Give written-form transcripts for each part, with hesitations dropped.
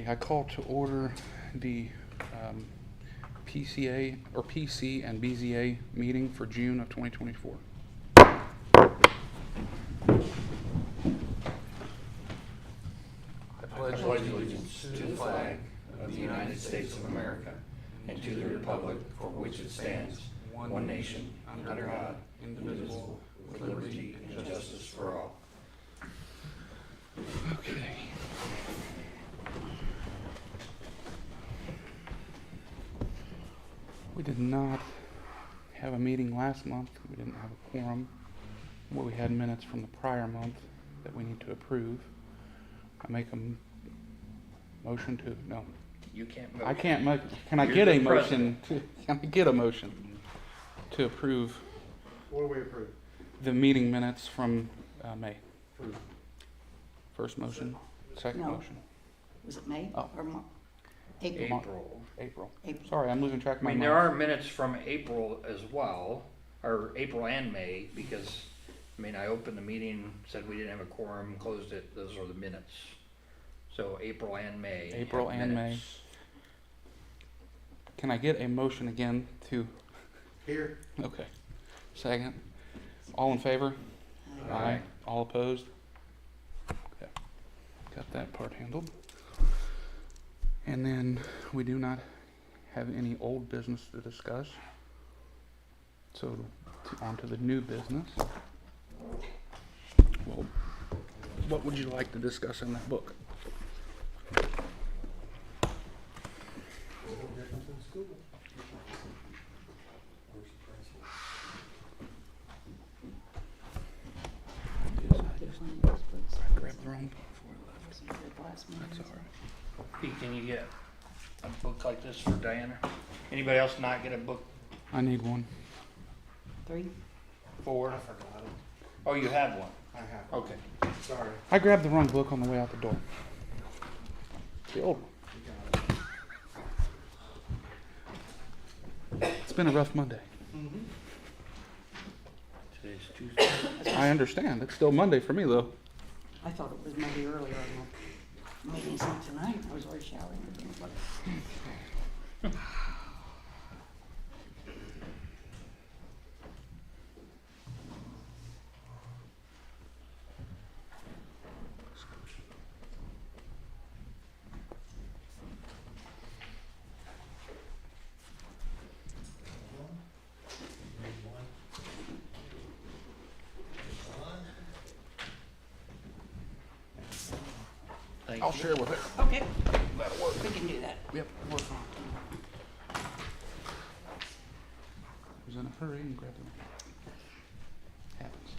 Okay, I call to order the PCA or PC and BZA meeting for June of 2024. I pledge allegiance to the flag of the United States of America and to the republic for which it stands, one nation, under God, indivisible, with liberty and justice for all. Okay. We did not have a meeting last month. We didn't have a quorum. Well, we had minutes from the prior month that we need to approve. I make a motion to, no, You can't I vote. can't make, can I You're get a the motion can I get a motion to approve What do we approve? the meeting minutes from May? Approve. First motion, second No. motion. Was it May Oh. or April? April. April. Sorry, I'm losing track of I my mean, month. there are minutes from April as well, or April and May, because, I mean, I opened the meeting, said we didn't have a quorum, closed it, those are the minutes. So April and May. have April and May. minutes. Can I get a motion again to, Here. okay. Second. All in favor? Aye. All opposed? Okay. Got that part handled. And then we do not have any old business to discuss. So on to the new business. Well, what would you like to discuss in that book? I grabbed the wrong book before I left. That's all right. Pete, can you get a book like this for Diana? Anybody else not get a book I need one. 3? for? I forgot it. Oh, you have one. I have. Okay. Sorry. I grabbed the wrong book on the way out the door. The old one. You got it. It's been a rough Monday. Today's Tuesday. I understand. It's still Monday for me, though. I thought it was maybe earlier in the meeting since tonight. I was already showering and things like that. Thank I'll you. share with it. Okay. We can do that. Yep. Who's in a hurry and grab them? Happens.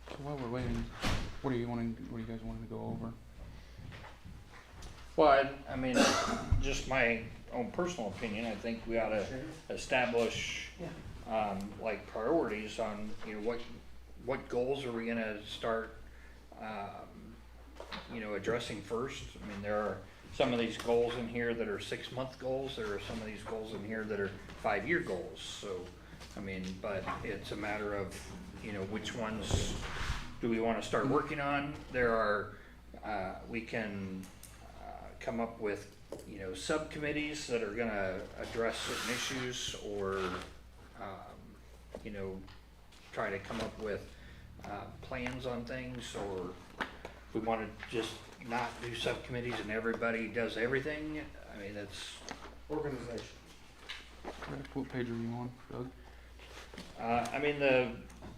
So while we're waiting, what are you guys wanting to go over? Well, I mean, just my own personal opinion, I think we ought to establish, like priorities on, you know, what goals are we gonna start, addressing first? I mean, there are some of these goals in here that are 6-month goals, there are some of these goals in here that are 5-year goals, so, I mean, but it's a matter of, you know, which ones do we wanna start working on? There are, we can, come up with, you know, subcommittees that are gonna address certain issues or, try to come up with, plans on things, or if we wanna just not do subcommittees and everybody does everything, I mean, that's, Organization. Correct. What page are you on, Doug? I mean,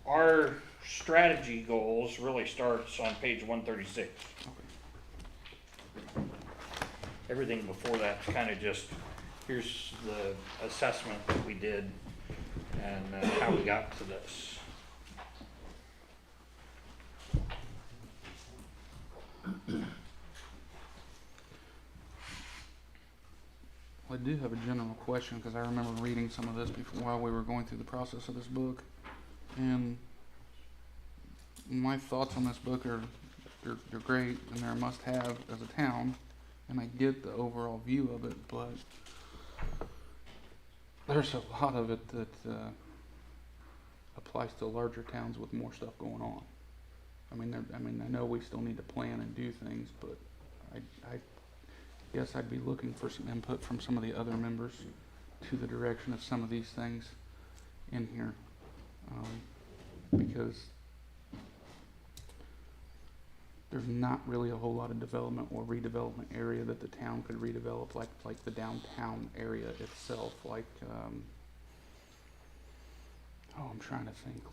our strategy goals really starts on page 136. Okay. Everything before that's kind of just, here's the assessment that we did and how we got to this. I do have a general question because I remember reading some of this before while we were going through the process of this book, and my thoughts on this book are they're great and they're a must-have as a town, and I get the overall view of it, but there's a lot of it that applies to larger towns with more stuff going on. I know we still need to plan and do things, but I guess I'd be looking for some input from some of the other members to the direction of some of these things in here, because there's not really a whole lot of development or redevelopment area that the town could redevelop, like the downtown area itself, I'm trying to think,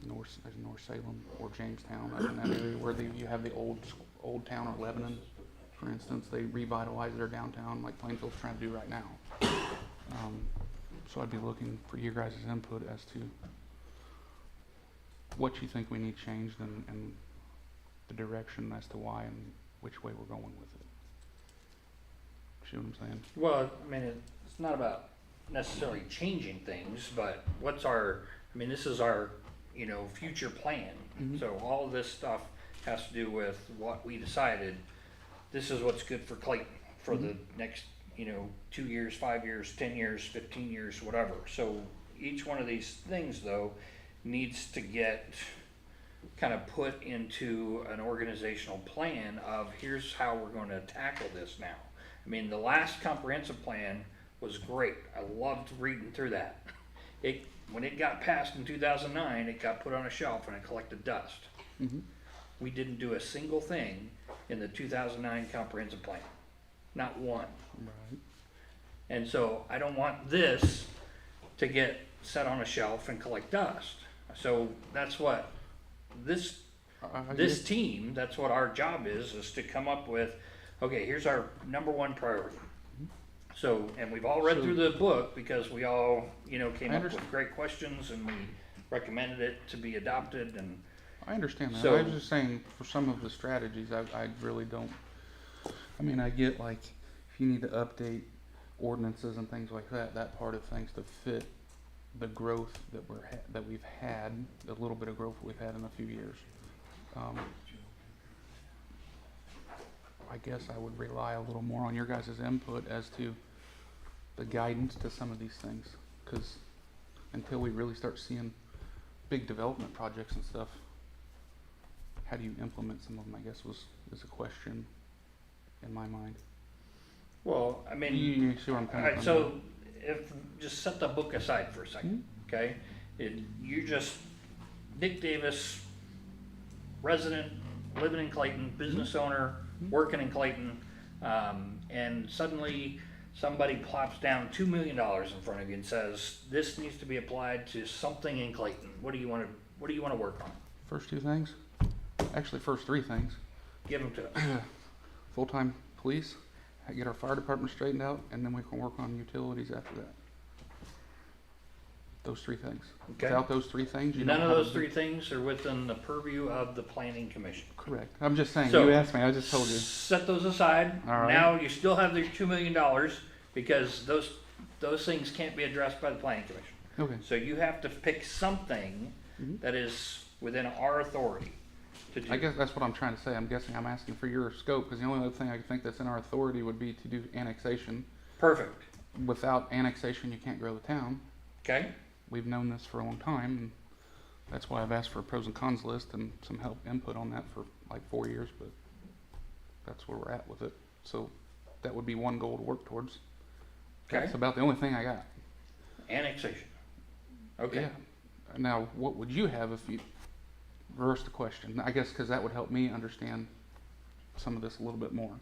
North Salem or Jamestown, up in that area where you have the old town of Lebanon, for instance. They revitalize their downtown like Plainfield's trying to do right now. So I'd be looking for your guys' input as to what you think we need changed and the direction as to why and which way we're going with it. See what I'm saying? Well, I mean, it's not about necessarily changing things, but this is our, future plan. Mhm. So all of this stuff has to do with what we decided, this is what's good for Clayton for the next, 2 years, 5 years, 10 years, 15 years, whatever. So each one of these things, though, needs to get kind of put into an organizational plan of here's how we're going to tackle this now. I mean, the last comprehensive plan was great. I loved reading through that. When it got passed in 2009, it got put on a shelf and it collected dust. Mm-hmm. We didn't do a single thing in the 2009 comprehensive plan. Not one. Right. And so I don't want this to get set on a shelf and collect dust. So that's what this team, that's what our job is to come up with, okay, here's our number one priority. So, and we've all read through the book because we all, came up with great questions and we recommended it to be adopted and. I understand that. So- I was just saying, for some of the strategies, I really don't. I get if you need to update ordinances and things like that, that part of things to fit the growth that we've had, the little bit of growth we've had in a few years. I guess I would rely a little more on your guys' input as to the guidance to some of these things, because until we really start seeing big development projects and stuff, how do you implement some of them, I guess is a question in my mind. Well, I mean. You see where I'm coming Alright, from? so just set the book aside for a second, okay? You're just Dick Davis, resident, living in Clayton, business owner, working in Clayton, and suddenly somebody plops down $2 million in front of you and says, this needs to be applied to something in Clayton. What do you want to work on? First two things? Actually, first three things. Give them to us. Full-time police, get our fire department straightened out, and then we can work on utilities after that. Those three things. Okay? Without those three things, you None don't of have those a three things are within the purview of the planning commission. Correct. I'm just saying, So- you asked me, I just told you. Set those aside. All right. Now you still have the $2 million because those things can't be addressed by the planning commission. Okay. So you have to pick something Mhm. that is within our authority to do. I guess that's what I'm trying to say. I'm guessing I'm asking for your scope, because the only other thing I think that's in our authority would be to do annexation. Perfect. Without annexation, you can't grow the town. Okay? We've known this for a long time, and that's why I've asked for a pros and cons list and some help input on that for like 4 years, but that's where we're at with it. So that would be one goal to work towards. Okay. That's about the only thing I got. Annexation. Okay. Yeah. Now, what would you have if you reverse the question? I guess because that would help me understand some of this a little bit more,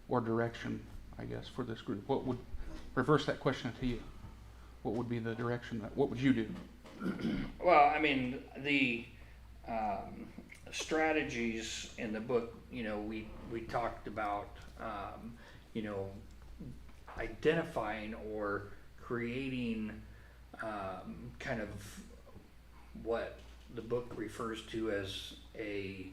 or direction, I guess, for this group. What would reverse that question to you? What would be the direction what would you do? Well, I mean, the strategies in the book, we talked about, identifying or creating kind of what the book refers to as a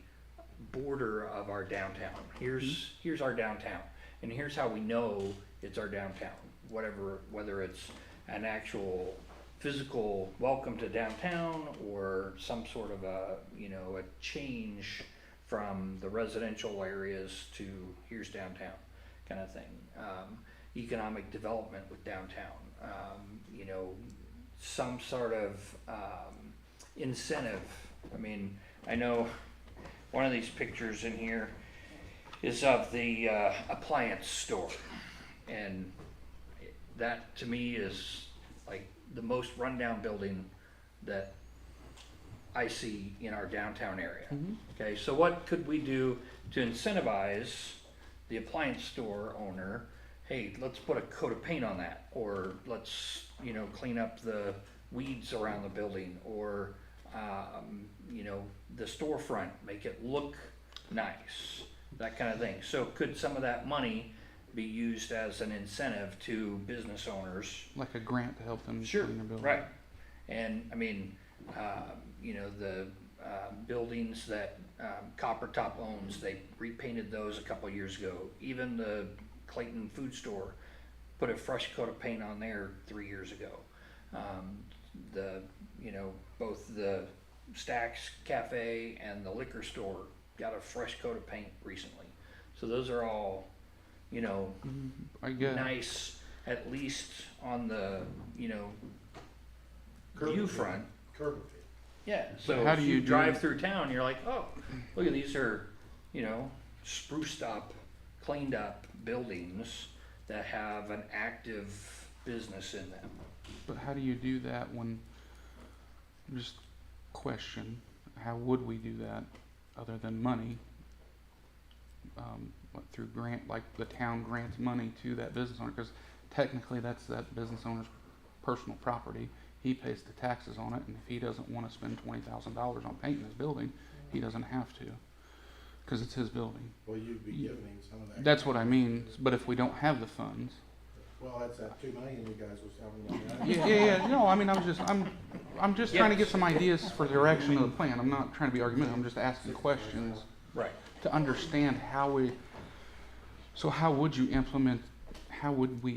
border of our downtown. Here's our downtown, and here's how we know it's our downtown. Whether it's an actual physical welcome to downtown or some sort of a change from the residential areas to here's downtown kind of thing. economic development with downtown. You know, some sort of incentive. I mean, I know one of these pictures in here is of the appliance store, and that to me is like the most rundown building that I see in our downtown area. Mhm. Okay, so what could we do to incentivize the appliance store owner? Hey, let's put a coat of paint on that, or let's, you know, clean up the weeds around the building, or, you know, the storefront, make it look nice, that kind of thing. So could some of that money be used as an incentive to business owners? Like a grant to help them Sure, clean their building. right. And I mean, you know, the buildings that Copper Top owns, they repainted those a couple of years ago. Even the Clayton Food Store put a fresh coat of paint on there 3 years ago. You know, both the Stacks Cafe and the liquor store got a fresh coat of paint recently. So those are all, you know, I get. nice, at least on the, you know, Curb view appeal. front. Curb appeal. Yeah, But so how if do you you do- drive through town, you're like, oh, look at these are, you know, spruced up, cleaned up buildings that have an active business in them. But how do you do that when, just question, how would we do that other than money? What, through grant, like the town grants money to that business owner, because technically that's that business owner's personal property. He pays the taxes on it, and if he doesn't want to spend $20,000 on painting his building, he doesn't have to, because it's his building. Well, you'd be giving him some of that. That's what I mean, but if we don't have the funds. Well, that's that 2 million you guys was telling me. Yeah, no, I mean, I'm just trying to get some ideas for the direction of the plan. I'm not trying to be argumentative, I'm just asking questions Right. to understand so how would we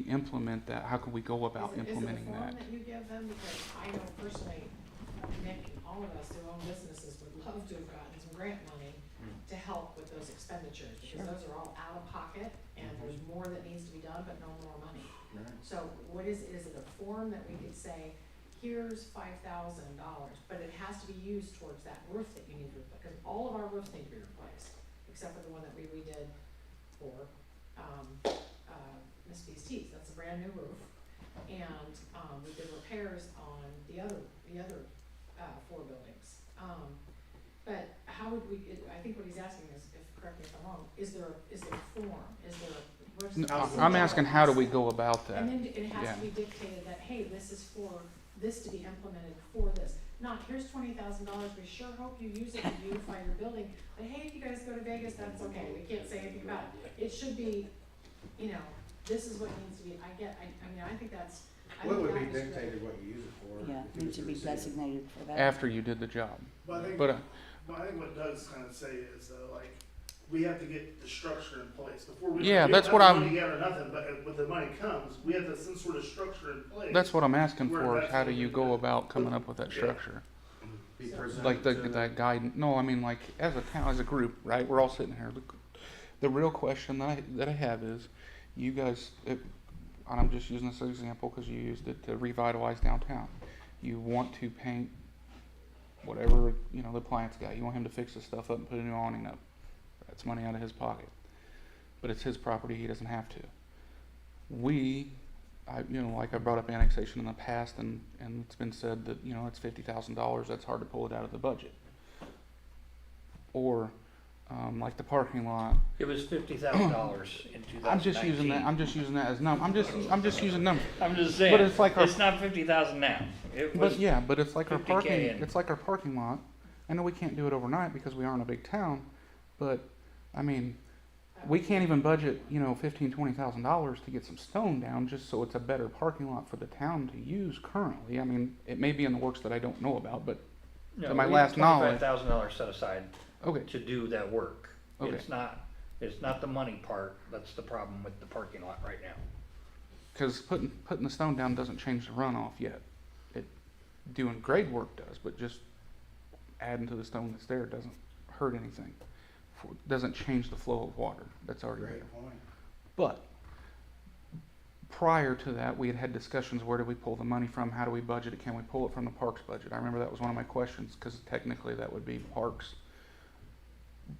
implement that? How could we go about implementing that? Is it a form that you give them? Because I know personally, Nick, all of us who own businesses would love to have gotten some grant money to help with those expenditures, Sure. because those are all out of pocket, and there's more that needs to be done, but no more money. Right. So what is it a form that we could say, here's $5,000, but it has to be used towards that roof that you need to replace, because all of our roofs need to be replaced, except for the one that we redid for, Miss B's Teas, that's a brand new roof. And, we did repairs on the other, 4 buildings. But how would we, I think what he's asking is, correct me if I'm wrong, is there a form, what's No, the I'm asking, how do we go about that? And then it has Yeah. to be dictated that, hey, this is for this to be implemented for this. Not, here's $20,000, we sure hope you use it to beautify your building, but hey, if you guys go to Vegas, that's okay, we can't say anything about it. It should be, you know, this is what needs to be, I mean, I think that's, I What think would be that was great. dictated what you use it for? Yeah, if you needs to was be the city? designated for that. After you did the job. But I think, But, what Doug's trying to say is though, like, we have to get the structure in place before we. Yeah, we that's don't what have the I'm- money yet or nothing, but when the money comes, we have to some sort of structure in place. that's what I'm asking Where for, is that's how do what you we go do. about coming up with that Yeah. structure? Be presented Like to that guidance, no, I mean, like, as a town, as a group, right, we're all sitting here. The real question that I have is, you guys, and I'm just using this as an example because you used it to revitalize downtown. You want to paint whatever, you know, the appliance guy, you want him to fix the stuff up and put a new awning up. That's money out of his pocket. But it's his property, he doesn't have to. You know, like I brought up annexation in the past, and it's been said that, you know, it's $50,000, that's hard to pull it out of the budget. Or, like the parking lot, It was $50,000 in 2019. I'm just using that as I'm just using numbers. I'm just saying, But it's like our- it's not 50,000 now. It was, But yeah, but it's like our 50K parking, and- it's like our parking lot. I know we can't do it overnight because we aren't a big town, but, I mean, we can't even budget, you know, $20,000 to get some stone down just so it's a better parking lot for the town to use currently. I mean, it may be in the works that I don't know about, but, no, to my we last have knowledge- $25,000 set aside okay, to do that work. Okay. It's not the money part, that's the problem with the parking lot right now. because putting the stone down doesn't change the runoff yet. Doing grade work does, but just adding to the stone that's there doesn't hurt anything. Doesn't change the flow of water that's already there. Great point. But prior to that, we had had discussions, where do we pull the money from, how do we budget it, can we pull it from the parks budget? I remember that was one of my questions, because technically that would be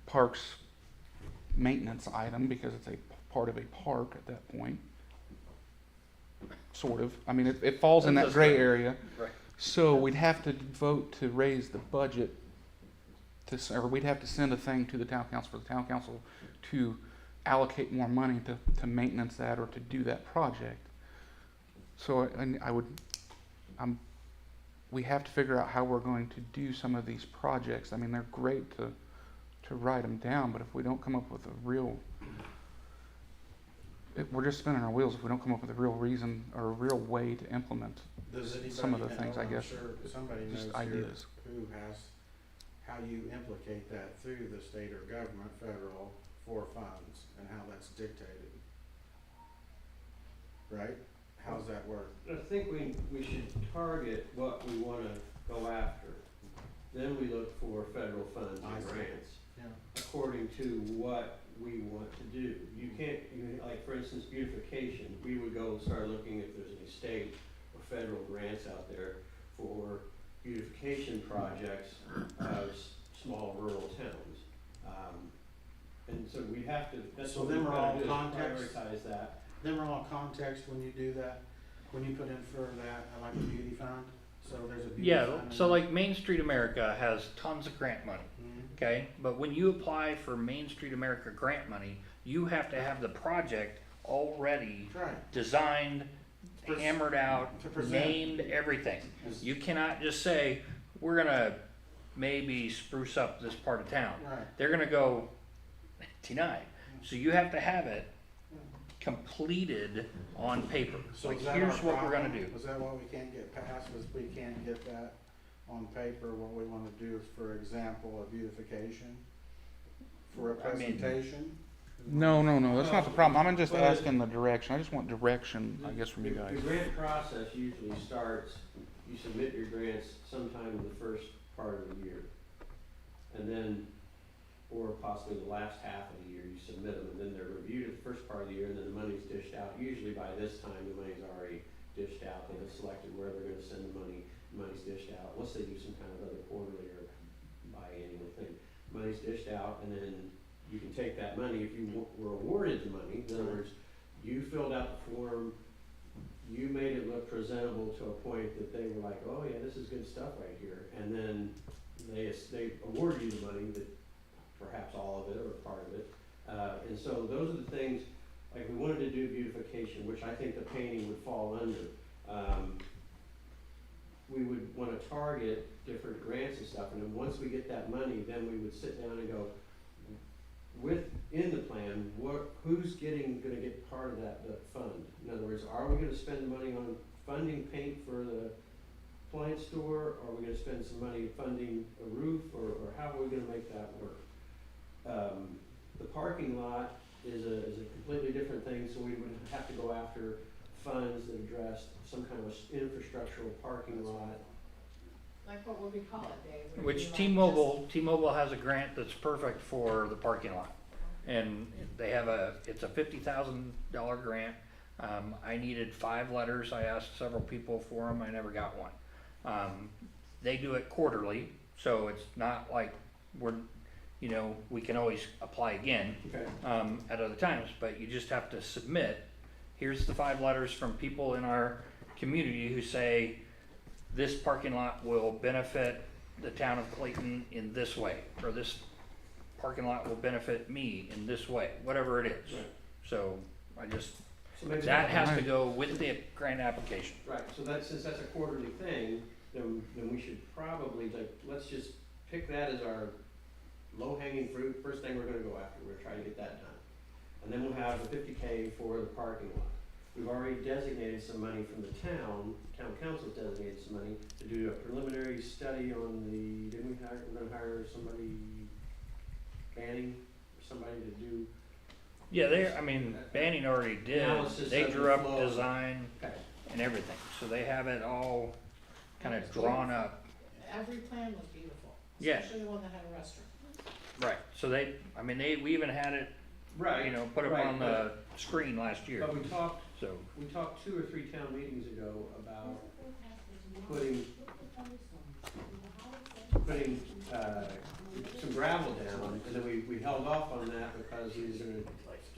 parks maintenance item, because it's a part of a park at that point. Sort of, I mean, it falls in that That's gray good. area. Right. So we'd have to vote to raise the budget or we'd have to send a thing to the town council for the town council to allocate more money to maintenance that or to do that project. So we have to figure out how we're going to do some of these projects. I mean, they're great to write them down, but if we don't come up with we're just spinning our wheels if we don't come up with a real reason or a real way to implement Does anybody some of the know, things, I I'm guess, sure somebody knows just here ideas. who has, how you implicate that through the state or government, federal, for funds, and how that's dictated. Right? How's that work? I think we should target what we wanna go after. Then we look for federal funds I and see. grants, Yeah. according to what we want to do. You can't, like, for instance, beautification, we would go and start looking if there's any state or federal grants out there for beautification projects of small rural towns. And so we have to, that's So what them we've are all gotta do, is context? prioritize that. Them are all context when you do that, when you put in for that, like the beauty fund, so there's a beauty fund. Yeah, and so then- like Main Street America has tons of grant money, Mhm. okay? But when you apply for Main Street America grant money, you have to have the project already That's right. designed, Pres- hammered out, to present. named, everything. Yes. You cannot just say, we're gonna maybe spruce up this part of town. Right. They're gonna go denied. So you have to have it completed on paper. So Like, is that here's our what we're gonna problem? do. Is that what we can't get past, is we can't get that on paper? What we wanna do is, for example, a beautification for a I mean- presentation? No, that's not the problem. I'm just Well, asking the direction. I just want direction, I guess, from you The guys. grant process usually starts, you submit your grants sometime in the first part of the year. And then, or possibly the last half of the year, you submit them, and then they're reviewed at the first part of the year, and then the money's dished out. Usually by this time, the money's already dished out, they've selected where they're gonna send the money, money's dished out, unless they do some kind of other quarterly or biannual thing. Money's dished out, and then you can take that money, if you were awarded the money, in other words, you filled out the form, you made it look presentable to a point that they were like, oh yeah, this is good stuff right here, and then they award you the money, that perhaps all of it or part of it, and so those are the things, like, we wanted to do beautification, which I think the painting would fall under. We would wanna target different grants and stuff, and then once we get that money, then we would sit down and go, within the plan, who's gonna get part of that fund? In other words, are we gonna spend the money on funding paint for the appliance store, or are we gonna spend some money funding a roof, or how are we gonna make that work? The parking lot is a completely different thing, so we would have to go after funds that address some kind of infrastructural parking lot. Like what would we call it, Dave? Would it Which be like T-Mobile has a grant that's perfect for the parking lot. And they have it's a $50,000 grant. I needed 5 letters. I asked several people for them. I never got one. They do it quarterly, so it's not like we can always apply again Okay. at other times, but you just have to submit. Here's the 5 letters from people in our community who say, this parking lot will benefit the town of Clayton in this way, or this parking lot will benefit me in this way, whatever it is. Right. So So maybe that has to go with the grant application. Right, so since that's a quarterly thing, then we should probably, let's just pick that as our low-hanging fruit, first thing we're gonna go after, we're gonna try to get that done. And then we'll have the 50K for the parking lot. We've already designated some money from the town council designated some money to do a preliminary study on we're gonna hire somebody, Banning, or somebody to do. Yeah, Banning already did. Analysis They of drew the up flow. design Okay. and everything, so they have it all kind of drawn up. Every plan was beautiful, Yeah. especially the one that had a restaurant. Right, so we even had it Right, put them right, on the screen last year, But we talked so. 2 or 3 town meetings ago about putting, some gravel down, and then we held off on that because we were gonna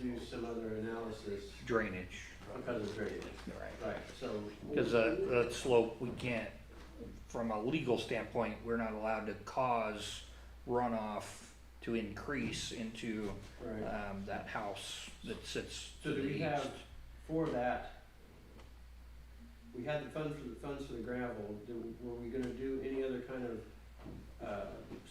do some other analysis Drainage. because of drainage. Right. Right, so. Because the slope, we can't, from a legal standpoint, we're not allowed to cause runoff to increase into, Right, that house that sits so to do the we east. have, for that, we had the funds for the gravel, were we gonna do any other kind of,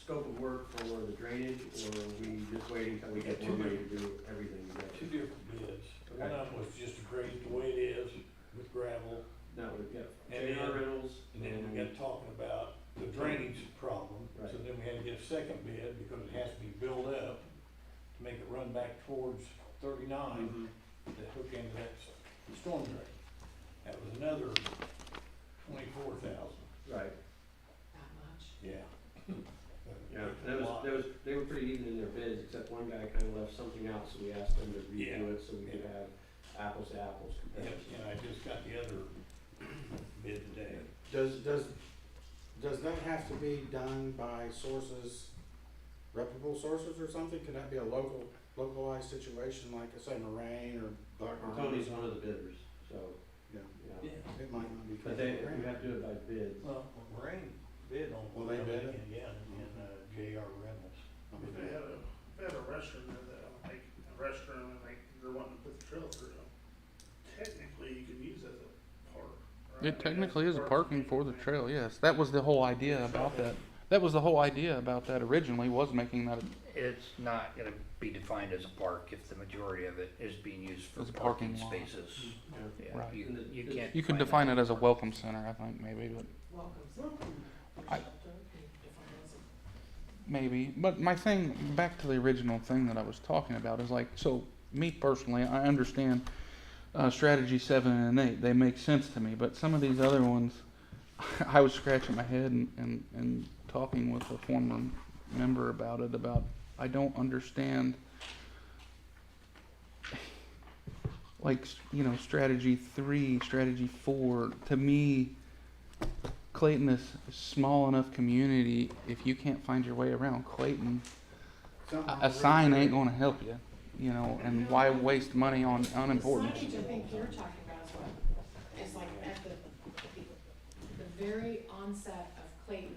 scope of work for the drainage, or are we just waiting until we get more money to do everything together? Two different bids. One Okay. of them was just to grade the way it is with gravel, Now we've got And J.R. then- Reynolds, and then we got talking about the drainage problem. Right. So then we had to get a second bid because it has to be built up to make it run back towards 39 to hook into that storm drain. That was another 24,000, right, That much. yeah. yeah, A lot. they were pretty even in their bids, except one guy kinda left something out, so we asked them to Yeah. redo it, so we could Yeah. have apples to apples Yep, comparison. and I just got the other bid today. Does that have to be done by sources, reputable sources or something? Could that be a localized situation like, say, Moraine or Black Army? Tony's one of the bidders, so, Yeah, yeah, it might not be. but we have to do it by bids. Well, Moraine bid on. Will they bid it? Yeah, and J.R. Reynolds. If they had a restroom there, that, like, a restroom, and like, they're wanting to put the trail through, technically, you can use it as a park, right? It technically is a parking for the trail, yes. That was the whole idea about that. That was the whole idea about that originally, was making that It's not gonna be defined as a park if the majority of it is being used for As a parking parking lot. spaces. Yeah. Yeah, Right. you can't. you can define it as a welcome center, I think, maybe, but Welcome. I- Shelter, can you define it as a- maybe. But my thing, back to the original thing that I was talking about, is like, so me personally, I understand strategy 7 and 8, they make sense to me, but some of these other ones, I was scratching my head and talking with a former member about it, about, I don't understand, like, strategy 3, strategy 4, to me, Clayton is a small enough community, if you can't find your way around Clayton, a sign ain't gonna help you, and why waste money on unimportant? The signage I think you're talking about is what, is like at the very onset of Clayton,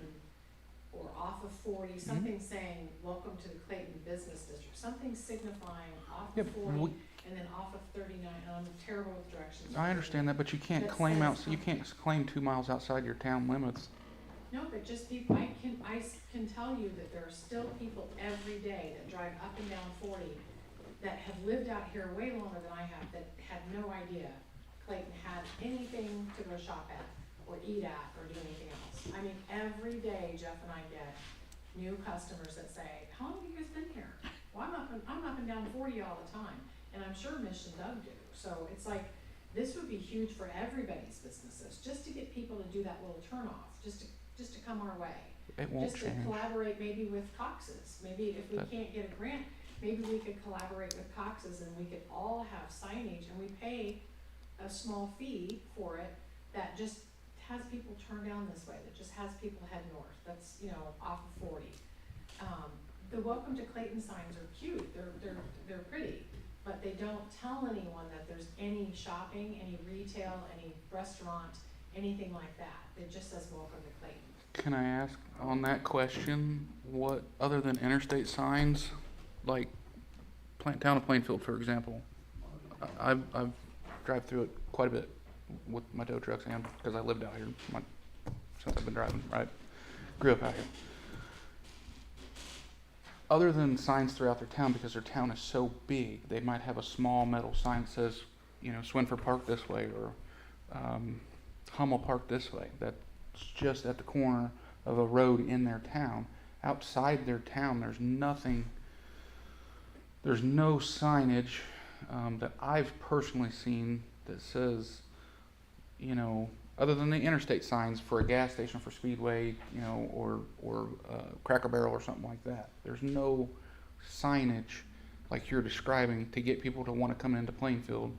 or off of 40, something saying, welcome to the Clayton Business District, something signifying off Yeah, of 40, and then off of 39, and I'm terrible with directions. I understand that, but you can't That claim says you can't claim 2 miles outside your town limits. No, but just people, I can tell you that there are still people every day that drive up and down 40 that have lived out here way longer than I have, that had no idea Clayton had anything to go shop at, or eat at, or do anything else. I mean, every day Jeff and I get new customers that say, how long have you guys been here? Well, I'm up and down 40 all the time, and I'm sure Mish and Doug do. So it's like, this would be huge for everybody's businesses, just to get people to do that little turnoff, just to come our way. It won't Just to change. collaborate maybe with Cox's, maybe if we That- can't get a grant, maybe we could collaborate with Cox's and we could all have signage and we pay a small fee for it that just has people turn down this way, that just has people head north, that's, off of 40. The welcome to Clayton signs are cute, they're pretty, but they don't tell anyone that there's any shopping, any retail, any restaurant, anything like that. It just says welcome to Clayton. Can I ask on that question, what, other than interstate signs, like town of Plainfield, for example, I've drive through it quite a bit with my tow trucks and because I lived out here since I've been driving, right? Grew up out here. Other than signs throughout their town, because their town is so big, they might have a small metal sign that says, Swinford Park this way, or Hummel Park this way. That's just at the corner of a road in their town. Outside their town, there's nothing, there's no signage that I've personally seen that says, other than the interstate signs for a gas station for Speedway, or Cracker Barrel or something like that. There's no signage like you're describing, to get people to want to come into Plainfield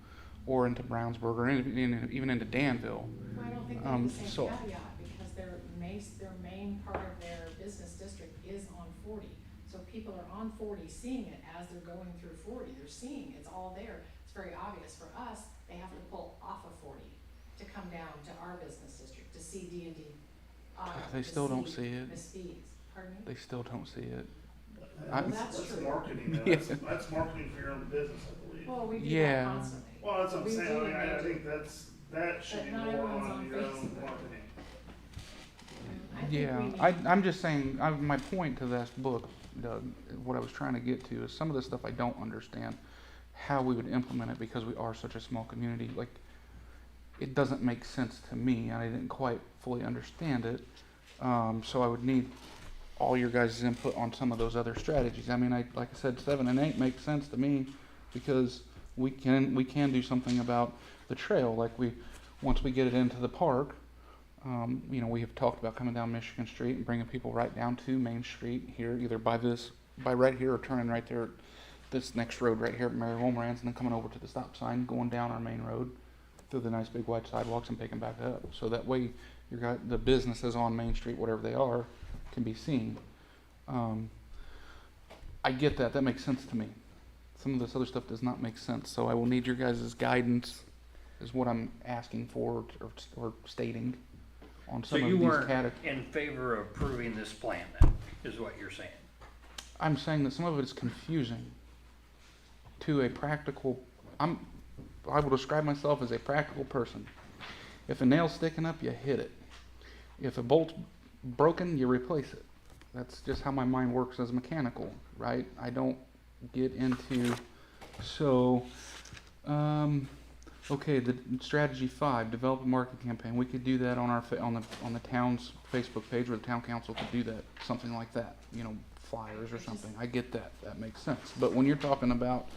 or into Brownsburg or even into Danville. I don't think they have the same so- caveat, because their main part of their business district is on 40. So people are on 40 seeing it as they're going through 40, they're seeing it's all there, it's very obvious. For us, they have to pull off of 40 to come down to our business district, to see D&D Auto. They to still don't see it. Miss Fees, pardon me? They still don't see it. Well, that's That's true. marketing, though. Yeah. That's marketing for your own business, I believe. Well, we do Yeah. that constantly. Well, that's what I'm We saying, do, I mean, I we do. think that should But be not more everyone's on on your own Facebook. marketing. I think Yeah, we need- I'm just saying, my point to this book, Doug, what I was trying to get to is some of the stuff I don't understand, how we would implement it, because we are such a small community. Like, it doesn't make sense to me, and I didn't quite fully understand it. So I would need all your guys' input on some of those other strategies. I mean, like I said, 7 and 8 make sense to me, because we can do something about the trail. Like, once we get it into the park, we have talked about coming down Michigan Street and bringing people right down to Main Street here, either by right here, or turning right there, this next road right here at Mary Wolmerans, and then coming over to the stop sign, going down our main road through the nice big wide sidewalks and picking back up. So that way, the businesses on Main Street, whatever they are, can be seen. I get that. That makes sense to me. Some of this other stuff does not make sense. So I will need your guys' guidance, is what I'm asking for or stating on So some you of these weren't categories. in favor of approving this plan then, is what you're saying? I'm saying that some of it is confusing to a practical. I will describe myself as a practical person. If a nail's sticking up, you hit it. If a bolt's broken, you replace it. That's just how my mind works as mechanical, right? I don't get into. So, okay, the strategy 5, develop a marketing campaign. We could do that on our on the town's Facebook page, where the town council could do that, something like that. Flyers or something. I get that. That makes sense. But when you're talking about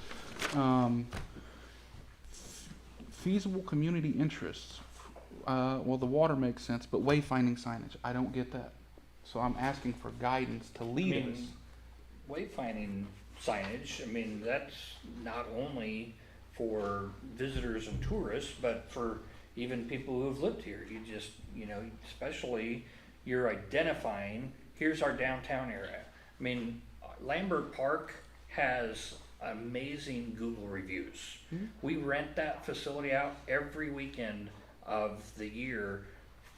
feasible community interests, well, the water makes sense, but wayfinding signage, I don't get that. So I'm asking for guidance to lead us. Wayfinding signage, I mean, that's not only for visitors and tourists, but for even people who have lived here. You just, especially you're identifying, here's our downtown area. I mean, Lambert Park has amazing Google reviews. Mhm. We rent that facility out every weekend of the year,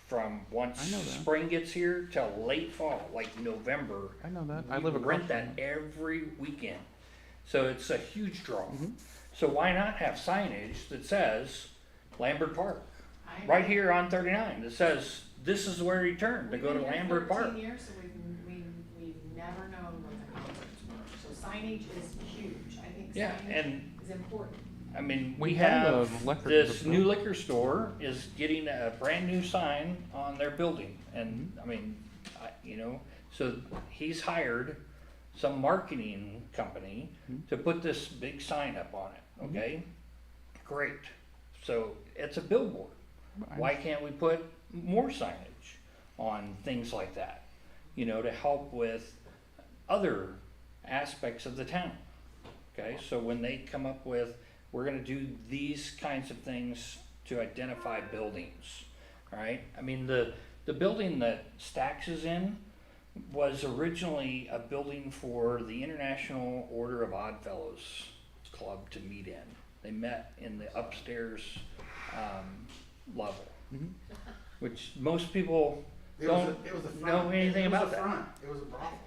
from once I know that. spring gets here till late fall, like November. I know that. I We live across rent from that it. every weekend. So it's a huge draw. Mhm. So why not have signage that says Lambert Park? I agree. Right here on 39, that says, this is where you turn to We've go to been here Lambert 13 Park. years, so we've never known what the concerts were. So signage is huge. I think Yeah, signage and is important. I mean, We we have a have, liquor this district. new liquor store is getting a brand new sign on their building. And, I mean, so he's hired some marketing company to put this big sign up on it, okay? Great. So it's a billboard. Why can't we put more signage on things like that, to help with other aspects of the town? Okay, so when they come up with, we're gonna do these kinds of things to identify buildings, all right? I mean, the building that Stax is in was originally a building for the International Order of Odd Fellows Club to meet in. They met in the upstairs level, Mhm. which most people It was don't a front. know anything It was about a that. front. It was a brothel.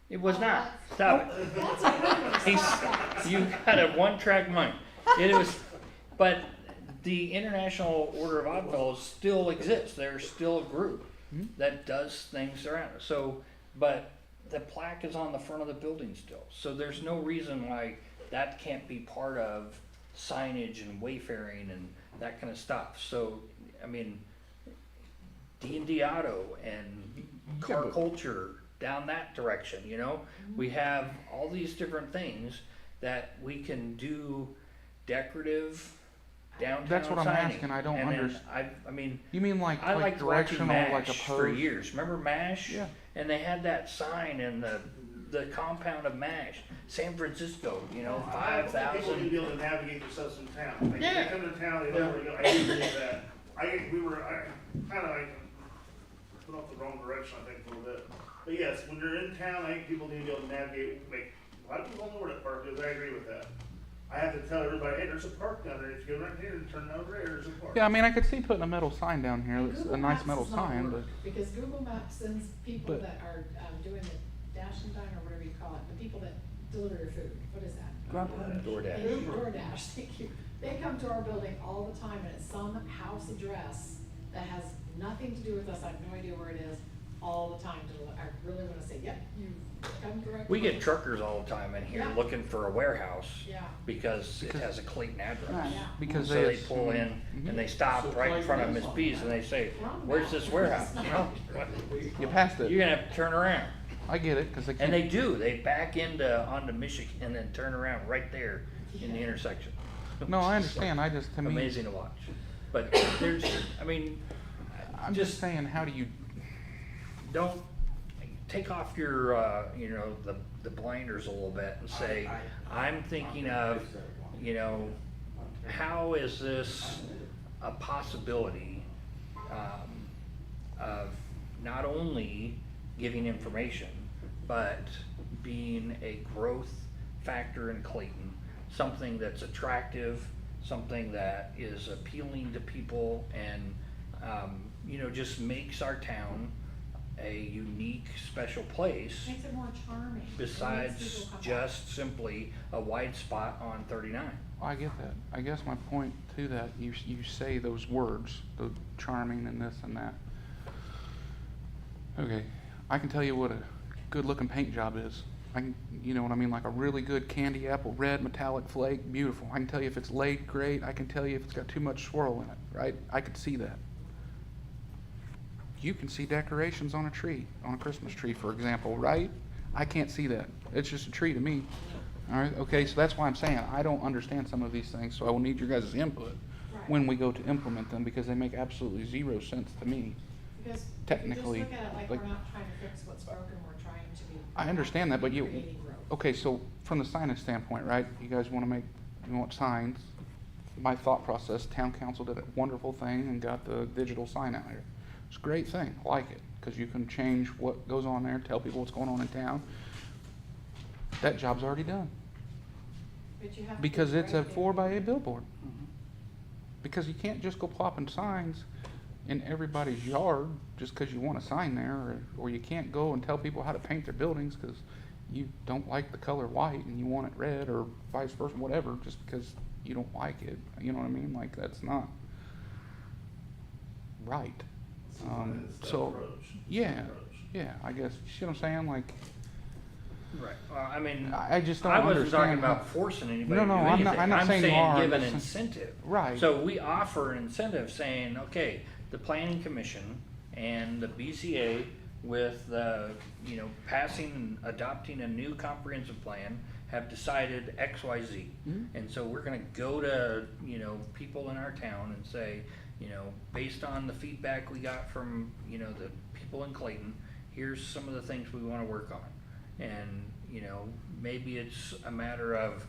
It was not. Stop it. That's a good one. Stop You got a one-track mind. It was, but the International Order of Odd Fellows still exists. There's still a group Mhm. that does things around it. So, but the plaque is on the front of the building still. So there's no reason why that can't be part of signage and wayfaring and that kind of stuff. So, I mean, D&D Auto and car but- culture down that direction, we have all these different things that we can do decorative downtown That's what I'm signing. asking. I don't And then understand. I mean, You mean like I liked watching directional, like a MASH for post? years. Remember MASH? Yeah. And they had that sign in the the compound of MASH, San Francisco, you know, People need to 5,000. be able to navigate themselves in town. Like, Yeah. they come to town, they know where to go. I agree with that. I kinda like, went off the wrong direction, I think, a little bit. But yes, when you're in town, I think people need to be able to navigate, like, a lot of people don't know where that park is, I agree with that. I have to tell everybody, hey, there's a park down there, if you go right here and turn over there, there's a park. Yeah, I mean, I could see putting a metal sign down here, that's a Google nice Maps metal does not sign, work, but, because Google Maps sends people But- that are, doing the dash and dine, or whatever you call it, the people that deliver your food, what is that? DoorDash. Thank you, DoorDash, thank you. They come to our building all the time, and it's some house address that has nothing to do with us, I have no idea where it is, all the time. I really wanna say, yep, you come correct. We get truckers all the time in here Yeah. looking for a warehouse Yeah, because it has a Clayton address. Right. yeah. because So they assume- pull in and they stop So right in front of Clayton Miss is on B's that. and they say, We're on the where's map. this warehouse? It's You not- know, what? You passed You're it, gonna have to turn around. I get it, cause they And can't, they do, they back onto Michigan and then turn around right there in the intersection. no, I understand, I just, to me, Amazing to watch. But there's, I mean, I'm just saying, how do you, don't take off your, you know, the blinders a little bit and say, I'm thinking of, you know, how is this a possibility of not only giving information, but being a growth factor in Clayton, something that's attractive, something that is appealing to people and, you know, just makes our town a unique, special place Makes it more charming. It makes besides people come back. just simply a wide spot on 39. I get that, I guess my point to that, you say those words, the charming and this and that. Okay, I can tell you what a good looking paint job is. I can, you know what I mean, like a really good candy apple red metallic flake, beautiful. I can tell you if it's laid great, I can tell you if it's got too much swirl in it, right? I could see that. You can see decorations on a tree, on a Christmas tree, for example, right? I can't see that. It's just a tree to me. All right, okay, so that's why I'm saying I don't understand some of these things, so I will need your guys' input Right. when we go to implement them, because they make absolutely zero sense to me. Because if technically, you just look at it like like- we're not trying to fix what's broken, we're trying to be. I understand that, but you, creating growth. okay, so from the signage standpoint, right, you guys you want signs. My thought process, town council did a wonderful thing and got the digital sign out here. It's a great thing, I like it, because you can change what goes on there, tell people what's going on in town. That job's already done, But you have to because put it's a right there. 4x8 billboard. Because you can't just go plopping signs in everybody's yard just because you want a sign there, or you can't go and tell people how to paint their buildings because you don't like the color white and you want it red, or vice versa, whatever, just because you don't like it. You know what I mean? Like, that's not right. It's the So, approach. It's the yeah, approach. yeah, I guess, you see what I'm saying? Like, Right. Well, I mean, I just don't I understand. wasn't talking how- about forcing anybody No, to do no, anything. I'm not saying you are, give an I'm just- incentive. Right. So we offer an incentive saying, okay, the planning commission and the BCA with the, you know, passing and adopting a new comprehensive plan have decided X, Y, Z. Mhm. And so we're gonna go to, you know, people in our town and say, you know, based on the feedback we got from, you know, the people in Clayton, here's some of the things we wanna work on. And, you know, maybe it's a matter of,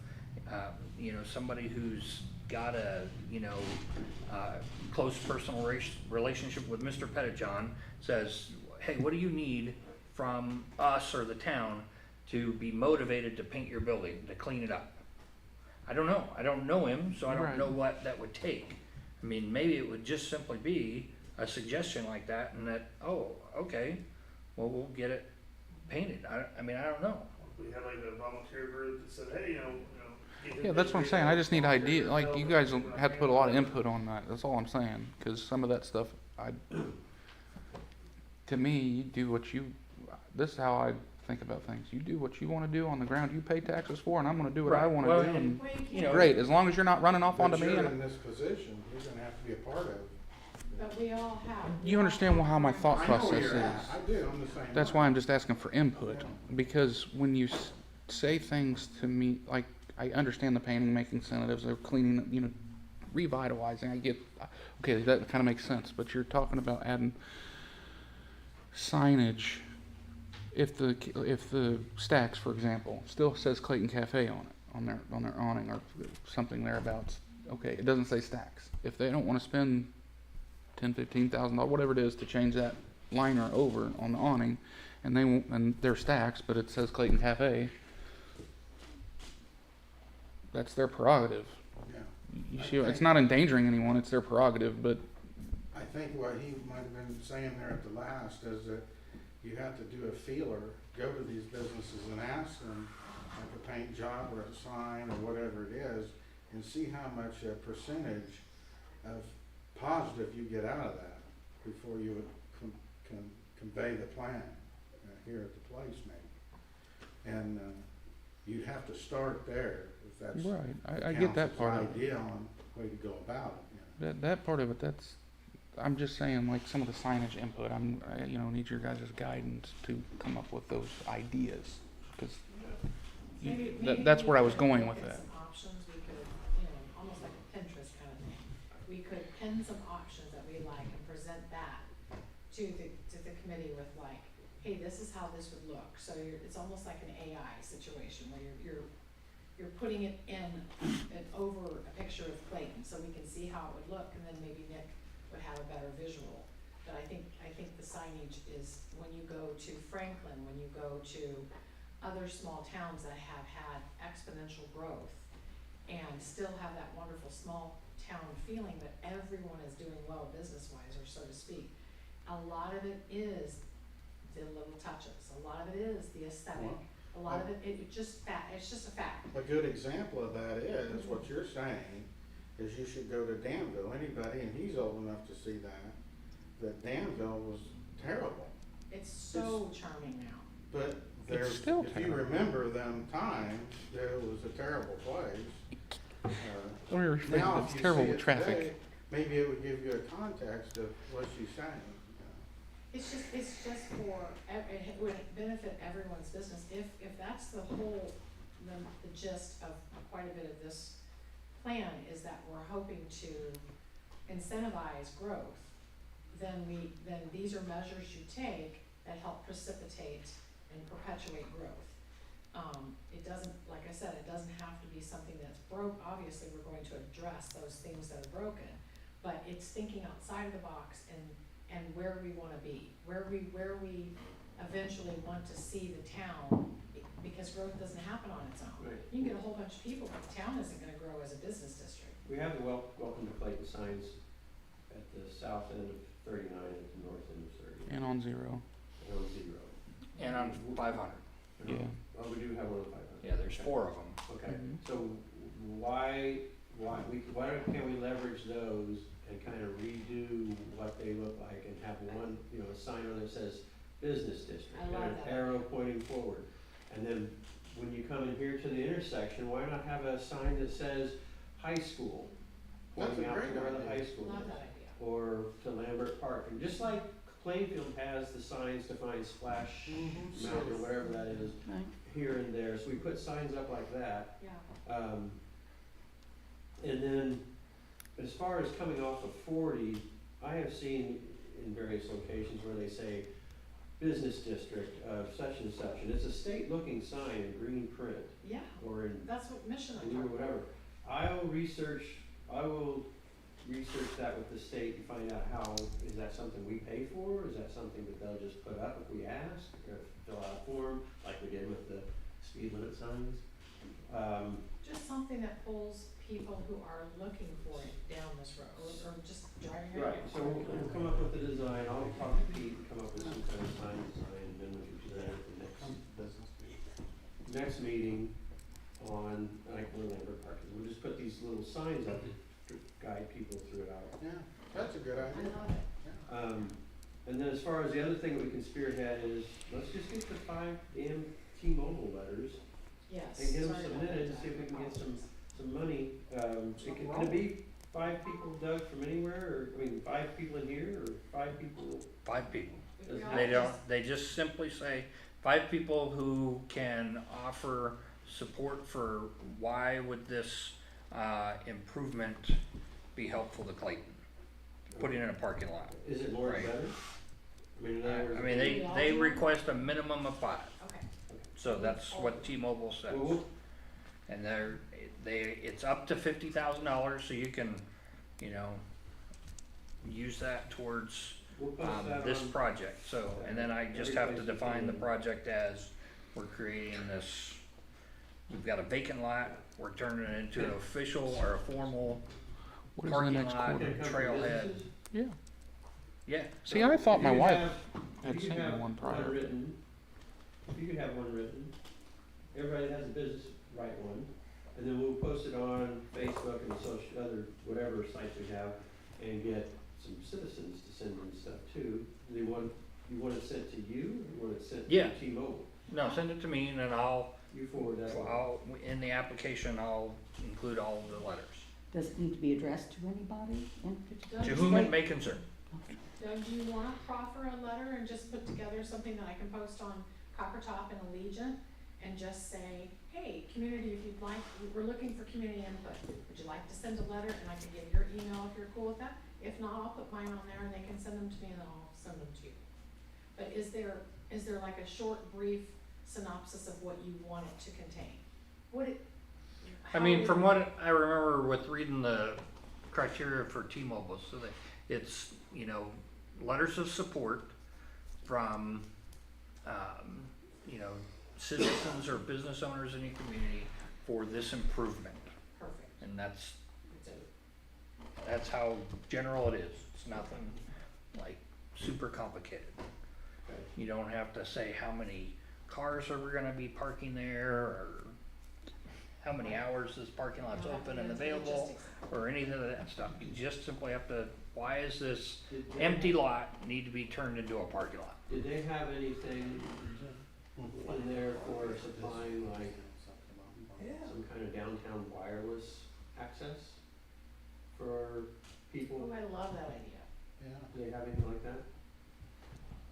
you know, somebody who's got a, you know, close personal relationship with Mr. Pettijohn says, hey, what do you need from us or the town to be motivated to paint your building, to clean it up? I don't know. I don't know him, so I don't Right. know what that would take. I mean, maybe it would just simply be a suggestion like that, and that, oh, okay, well, we'll get it painted. I mean, I don't know. We had like a volunteer group that said, hey, you know. get Yeah, that's what I'm this saying. I just need volunteer idea, group like, to you help guys us have to put a lot of paint. input on that, that's all I'm saying, because some of that stuff, to me, you do what you, this is how I think about things. You do what you wanna do on the ground you pay taxes for, and I'm gonna do what I Right. wanna Well, do, and- and Well, you You can't, know, great, as long as you're not running off onto But me. you're And in this position, you're gonna have to be a part of it. but we all have. you understand how my thought I know process where is. you're at. I do, I'm the same. That's way. why I'm just asking for input, because when you say things to me, like, I understand the painting, making incentives, or cleaning, you know, revitalizing, I get, okay, that kinda makes sense, but you're talking about adding signage if the Stacks, for example, still says Clayton Cafe on it, on their awning or something thereabouts, okay, it doesn't say Stacks. If they don't want to spend $10,000-$15,000, whatever it is, to change that liner over on the awning, and they won't, and they're Stacks, but it says Clayton Cafe, that's their prerogative. Yeah. You see, it's not endangering anyone, it's their prerogative, but I think what he might have been saying there at the last is that you have to do a feeler, go to these businesses and ask them, like a paint job or a sign or whatever it is, and see how much a percentage of positive you get out of that before you would convey the plan here at the place maybe. And you'd have to start there if that's right, I get that part of it. idea on way to go about it. You know. That part of it, I'm just saying, like, some of the signage input, I need your guys' guidance to come up with those ideas, because that's where I was going with that. Some options, we could, almost like a Pinterest kind of thing. We could pin some options that we like and present that to the committee with like, hey, this is how this would look. So it's almost like an AI situation where you're putting it in over a picture of Clayton, so we can see how it would look, and then maybe Nick would have a better visual. But I think the signage is, when you go to Franklin, when you go to other small towns that have had exponential growth and still have that wonderful small town feeling, but everyone is doing well business-wise, or so to speak. A lot of it is the little touches. A lot of it is the aesthetic. A lot of it's just a fact. A good example of that is what you're saying, is you should go to Danville, anybody, and he's old enough to see that Danville was terrible. It's so charming now. But there's, still if you terrible. remember them times, there was a terrible place. Let me rephrase Now, it, if it's you terrible see with it traffic. today, maybe it would give you a context of what she's saying. It's just for, it would benefit everyone's business. If that's the whole, the gist of quite a bit of this plan, is that we're hoping to incentivize growth, then these are measures you take that help precipitate and perpetuate growth. It doesn't, like I said, it doesn't have to be something that's broke. Obviously, we're going to address those things that are broken, but it's thinking outside of the box and where we wanna be, where we eventually want to see the town, because growth doesn't happen on its own. Right. You can get a whole bunch of people, but the town isn't gonna grow as a business district. We have the welcome to Clayton signs at the south end of 39 and at the north end of 30. And on zero, And on 0. And on 500. yeah. Oh, we do have one on 500. Yeah, there's 4 of them. Okay, Mhm. so why can't we leverage those and kind of redo what they look like and have one, a sign on there that says business district I and love an that. arrow pointing forward? And then when you come in here to the intersection, why not have a sign that says high school? That's a Pointing out great to where the idea. high school Love is. that idea. Or to Lambert Park, and just like Plainfield has the signs to find Splash Mountain or whatever that is, Right. here and there, so we put signs up like that. Yeah. And then, as far as coming off of 40, I have seen in various locations where they say business district of such and such, and it's a state-looking sign in green print, Yeah, or in that's what mission I'm blue or talking about. whatever. I will research that with the state and find out is that something we pay for, is that something that they'll just put up if we ask, or fill out a form, like we did with the speed limit signs? Just something that pulls people who are looking for it down this road, or just driving around. Right, so we'll come up with the design, I'll talk to Pete, and come up with some kind of sign design, and then we can present it at the next meeting on, like, Lambert Park. We'll just put these little signs up to guide people through it out. Yeah, that's a good I idea. love it. And then as far as the other thing that we can spearhead is, let's just get the 5 damn T-Mobile letters Yes. and get them sorry about submitted and that. see if we can get Apologies. some money. Can it be 5 people, Doug, from anywhere, or, 5 people in here, or 5 people? 5 people. We all They don't, just- they just simply say 5 people who can offer support for why would this improvement be helpful to Clayton? Putting in a parking lot. Is it more Right. better? I mean, in other words. I mean, they request a minimum of 5, Okay, so that's what T-Mobile says. Well, And it's up to $50,000, so you can, you know, use that towards we'll post that this on- project, so, and then I just have to define the project as, we're creating this, we've got a vacant lot, we're turning it into an official or a formal What is the parking next lot, quarter? Can it come from trailhead, businesses? Yeah. yeah. See, I thought If my you wife have- had if you sent me have one prior. written, if you could have one written, everybody that has a business write one, and then we'll post it on Facebook and social, other, whatever sites we have, and get some citizens to send in stuff too. Do you want it sent to you, or you want it sent Yeah. to T-Mobile? No, send it to me, and then You forward that one. in the application, I'll include all of the letters. Does it need to be addressed to anybody in particular? To whom it may concern. Doug, do you wanna proffer a letter and just put together something that I can post on Copper Top and Allegiant? And just say, hey, community, if you'd like, we're looking for community input, would you like to send a letter, and I can give your email if you're cool with that? If not, I'll put mine on there and they can send them to me and then I'll send them to you. But is there like a short, brief synopsis of what you want it to contain? I mean, from what I remember with reading the criteria for T-Mobile, so that it's, you know, letters of support from, you know, citizens or business owners in your community for this improvement. Perfect. And that's how general it is. It's nothing like super complicated. Okay. You don't have to say how many cars are we gonna be parking there, or how many hours this parking lot's You'll have to open get and into the available, logistics. or any of that stuff. You just simply have to, why is this Did they empty have- lot need to be turned into a parking lot? Did they have anything in there for supplying like some kind of downtown wireless access for people? Oh, I love that idea. Yeah. Do they have anything like that?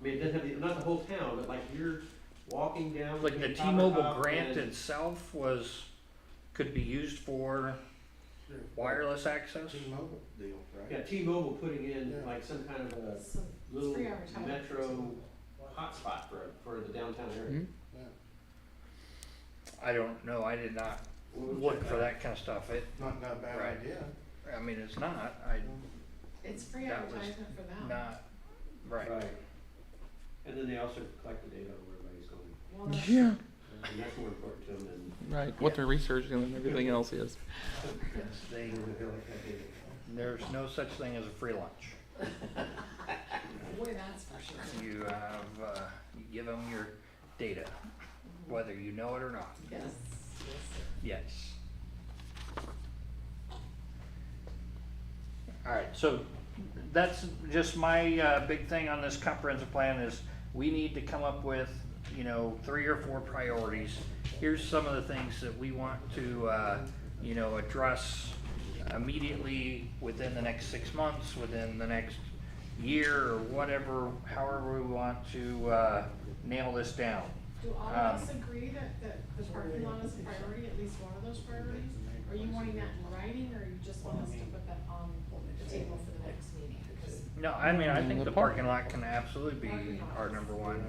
I mean, it doesn't have, not the whole town, but like you're walking down. Like the between Copper T-Mobile Top grant and- itself could be used for wireless access? T-Mobile deal, Yeah, right? T-Mobile putting in Yeah. like some kind of a Some little free advertising. metro hotspot for the downtown area. Mhm. Yeah. I don't know, I did not We'll look check for out. that kind of stuff. Not a bad Right. idea. I mean, it's not, It's free That was advertisement for them. not, right. Right. And then they also collect the data on where everybody's going, Well, that's- Yeah. and that's more important to them than. Right. What they're researching and everything else is. They, They like that data. there's no such thing as a free lunch. Boy, that's for sure. You have, you give them your data, whether you know it or not. Yes, yes, sir. Yes. Alright, so that's just my big thing on this comprehensive plan is we need to come up with, you know, 3 or 4 priorities. Here's some of the things that we want to, you know, address immediately within the next 6 months, within the next year, or whatever, however we want to nail this down. Do all of us agree that the parking lot is a priority, at least one of those priorities? Are you wanting that in writing, or you just want us to put that on the table for the next meeting? 'Cause No, I mean, I think The the parking lot can absolutely be our number one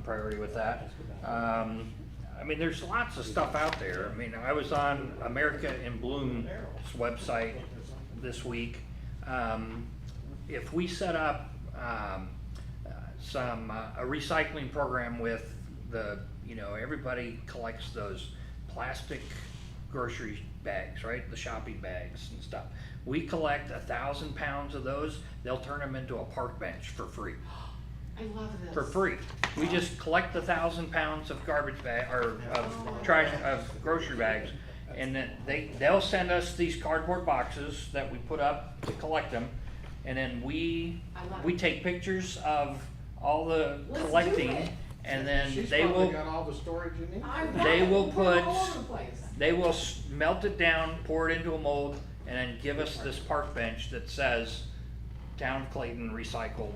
priority with that. I mean, there's lots of stuff out there. I mean, I was on America in Bloom's website this week. If we set up a recycling program with you know, everybody collects those plastic grocery bags, right? The shopping bags and stuff. We collect 1,000 pounds of those, they'll turn them into a park bench for free. I love this. For free. We just collect 1,000 pounds of garbage bag, or of trash, of grocery bags, and then they'll send us these cardboard boxes that we put up to collect them, and then we I love it. take pictures of all the Let's do collecting, it. and then She's they probably will, got all the storage you need. I they bet will we'll put it put- all over the place. they will melt it down, pour it into a mold, and then give us this park bench that says Town of Clayton recycled.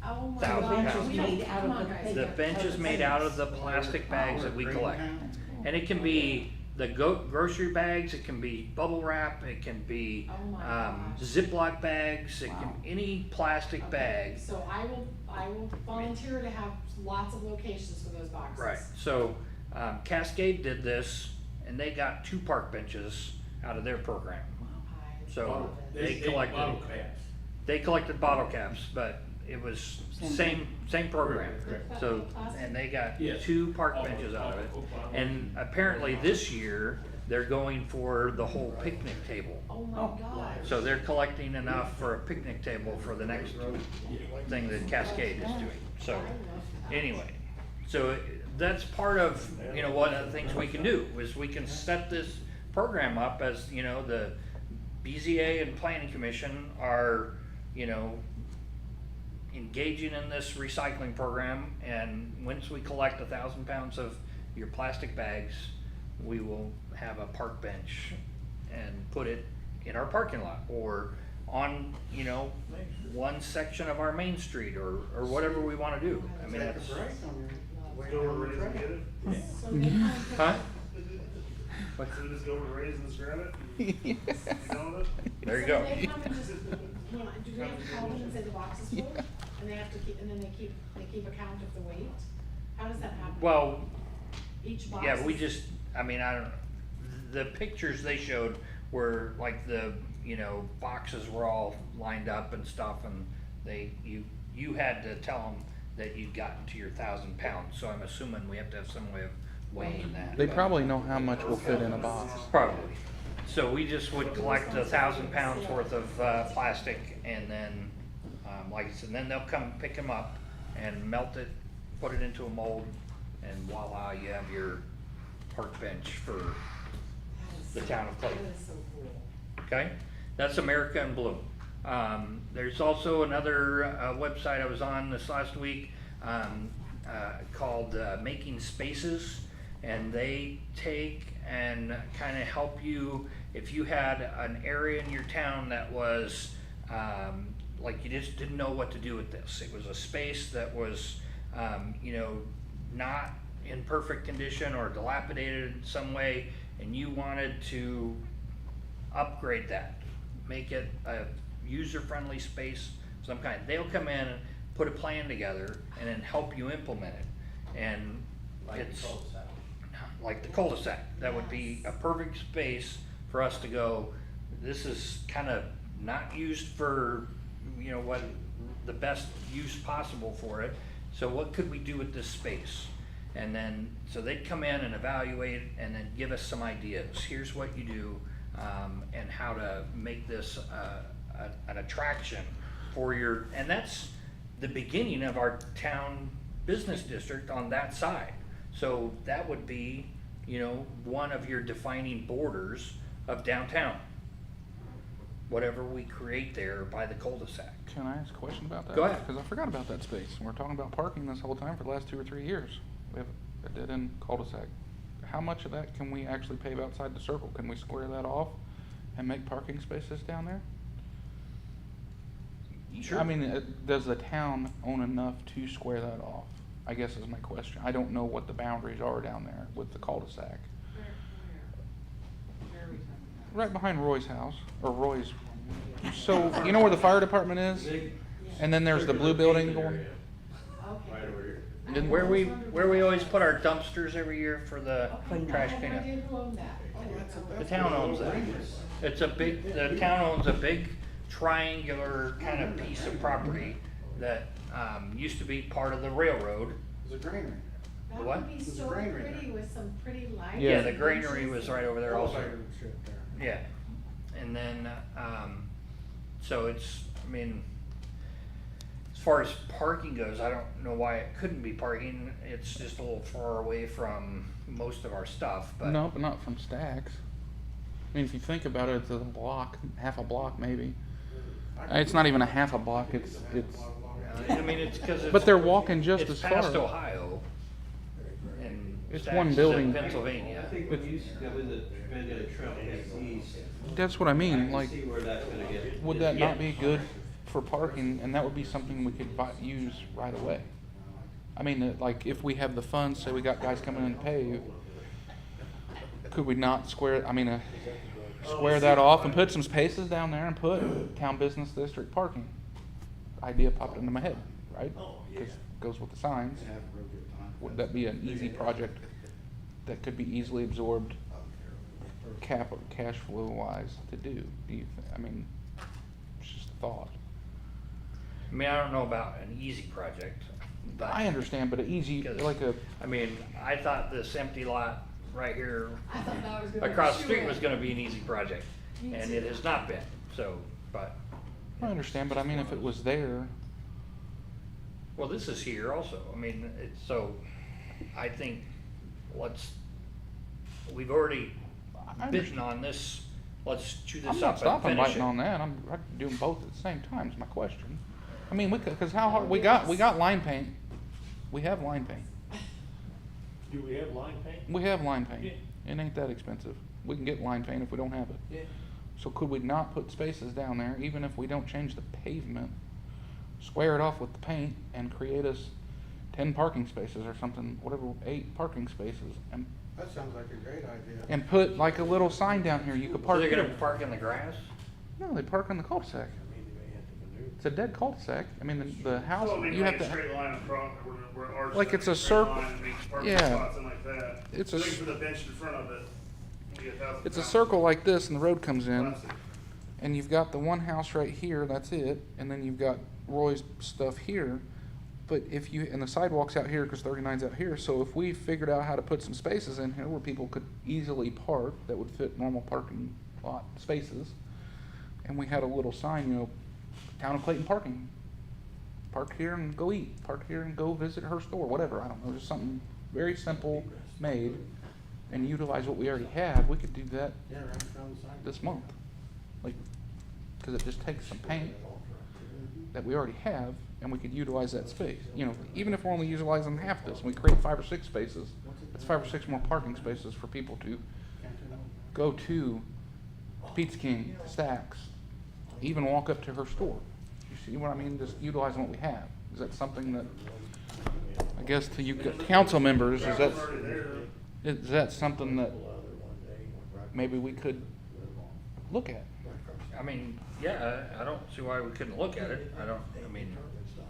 Oh my 1,000 God. pounds. We don't- Made out come of on, the guys. thing. The bench is made out of the plastic bags that we collect. And it can be the grocery bags, it can be bubble wrap, it can be, Oh my gosh. Ziploc bags, it can, Wow. any plastic Okay, bag. So I will volunteer to have lots of locations for those boxes. Right, so, Cascade did this, and they got 2 park benches out of their program. I So, love it. they collected bottle caps, but it was same program. So, and they got 2 park benches out of it. And apparently this year, they're going for the whole picnic table. Oh my gosh. So they're collecting enough for a picnic table for the next thing that Cascade is doing. So, I love that. anyway, so that's part of, you know, one of the things we can do, is we can set this program up as, you know, the BZA and Planning Commission are, you know, engaging in this recycling program, and once we collect 1,000 pounds of your plastic bags, we will have a park bench and put it in our parking lot, or on, you know, one section of our main street, or whatever we wanna do. I mean, Take a that's, break on your way Go over down the Ray's and track. get it. So they kind of- huh? So we just go over to Ray's and just grab it? You know with it? There you So go. they come and just, do they have to call them and say the box is full? And they have to keep, and then they keep account of the weight? How does that happen? Well, Each box? yeah, we is- just, I mean, I don't, the pictures they showed were like the, you know, boxes were all lined up and stuff, and you had to tell them that you'd gotten to your 1,000 pounds, so I'm assuming we have to have some way of weighing that. They but- probably know how much will fit in a box. Probably. So we just would collect 1,000 pounds worth of, plastic, and then, like I said, then they'll come pick them up and melt it, put it into a mold, and voila, you have your park bench for That is the so- town of Clayton. That is so cool. Okay, that's America in Bloom. There's also another website I was on this last week called Making Spaces, and they take and kind of help you if you had an area in your town that was like you just didn't know what to do with this. It was a space that was you know, not in perfect condition or dilapidated in some way, and you wanted to upgrade that, make it a user-friendly space of some kind. They'll come in and put a plan together and then help you implement it. And Like it's the cul-de-sac. like the cul-de-sac. That would be a perfect space for us to go, this is kind of not used for, you know, what the best use possible for it. So what could we do with this space? And then, so they'd come in and evaluate and then give us some ideas. Here's what you do, and how to make this an attraction for your, and that's the beginning of our town business district on that side. So that would be, you know, one of your defining borders of downtown. Whatever we create there by the cul-de-sac. Can I ask a question about that? Go ahead. Because I forgot about that space. We're talking about parking this whole time for the last 2 or 3 years. We have a dead-end cul-de-sac. How much of that can we actually pave outside the circle? Can we square that off and make parking spaces down there? Sure. I mean, does the town own enough to square that off? I guess is my question. I don't know what the boundaries are down there with the cul-de-sac. Where are we talking Right behind Roy's house, or Roy's. So, you know where the fire department is? Big And then there's the blue circular building pavement going. area about? right Okay. over here. Didn't- Where we always put our dumpsters every year for the Okay, trash I have no cleanup. idea who owned that. The town owns that. It's a big, the town owns a big triangular kind of piece of property that, used to be part of the railroad. It's a granary. That What? would be There's a so granary pretty there. with some pretty lights. Yeah. Yeah, the granary was right over there also. Elevator and shit there. Yeah, and then, so it's, I mean, as far as parking goes, I don't know why it couldn't be parking. It's just a little far away from most of our stuff, but. No, but not from Stacks. I mean, if you think about it, it's a block, half a block maybe. It's not even a half a block, it's, I mean, it's because it's. but they're walking just it's as past far. Ohio. And It's Stax one is in building. I Pennsylvania. think when you go in the Van Dyke Trail heads east, That's what I I mean, can like, see where that's gonna get. would that not be good for parking, and that would be something we could use right away? I mean, like, if we have the funds, say we got guys coming in to pave, Could we not square, I mean, Is that the drug? square that off and put some spaces down there and put town business district parking? Idea popped into my head, right? Oh, yeah. 'Cause goes with the signs. Have a real good time. Would that be an easy project that could be easily absorbed cash flow wise to do? Do you, I mean, it's just a thought. I mean, I don't know about an easy project, but. I understand, but an easy, like a, I mean, I thought this empty lot right here I thought that was gonna be. across the street shoe-in. was gonna be an easy project, Me and too. it has not been, so, but, I understand, but I mean, if it was there, well, this is here also, I mean, it's, so, I think, we've already I bitten on this, let's chew I'm this not up and stopping finish biting on it. that, I'm doing both at the same time, is my question. I mean, we could, cause how hard, we got line paint, we have line paint, Do we have line paint? we have line paint, Yeah. it ain't that expensive, we can get line paint if we don't have it. Yeah. So could we not put spaces down there, even if we don't change the pavement, square it off with the paint and create us 10 parking spaces or something, whatever, 8 parking spaces, That sounds like a great idea. and put like a little sign down here, you could So park they're gonna here. park in the grass? No, they park in the cul-de-sac. I mean, they may have to maneuver. It's a dead cul-de-sac. I mean, the house, So, I mean, you like have a to, straight line across, where ours. Like is it's a straight circle. line and makes parking Yeah. spots and like that. It's So a they s- can put a bench in front of it. Be $1,000 it's a pounds. circle like this and the road comes in. Plastic. And you've got the one house right here, that's it, and then you've got Roy's stuff here. But if you, and the sidewalk's out here, cause 39's out here, so if we figured out how to put some spaces in here where people could easily park, that would fit normal parking lot spaces, and we had a little sign, you know, Town of Clayton parking. Park here and go eat, park here and go visit her store, whatever, I don't know, just something very simple made, and utilize what we already have, we could do that Yeah, right in front of the sign. this month. Like, cause it just takes some paint that we already have, and we could utilize that space. You know, even if we're only utilizing half this, and we create 5 or 6 spaces, that's 5 or 6 more parking spaces for people to Can't do no. go to Pizza King, Stacks, even walk up to her store. You see what I mean? Just utilizing what we have. Is that something that, I guess to you council members, is that, Gravel's already there. is that something that maybe we could look at? I mean, yeah, I don't see why we couldn't look at it, I mean,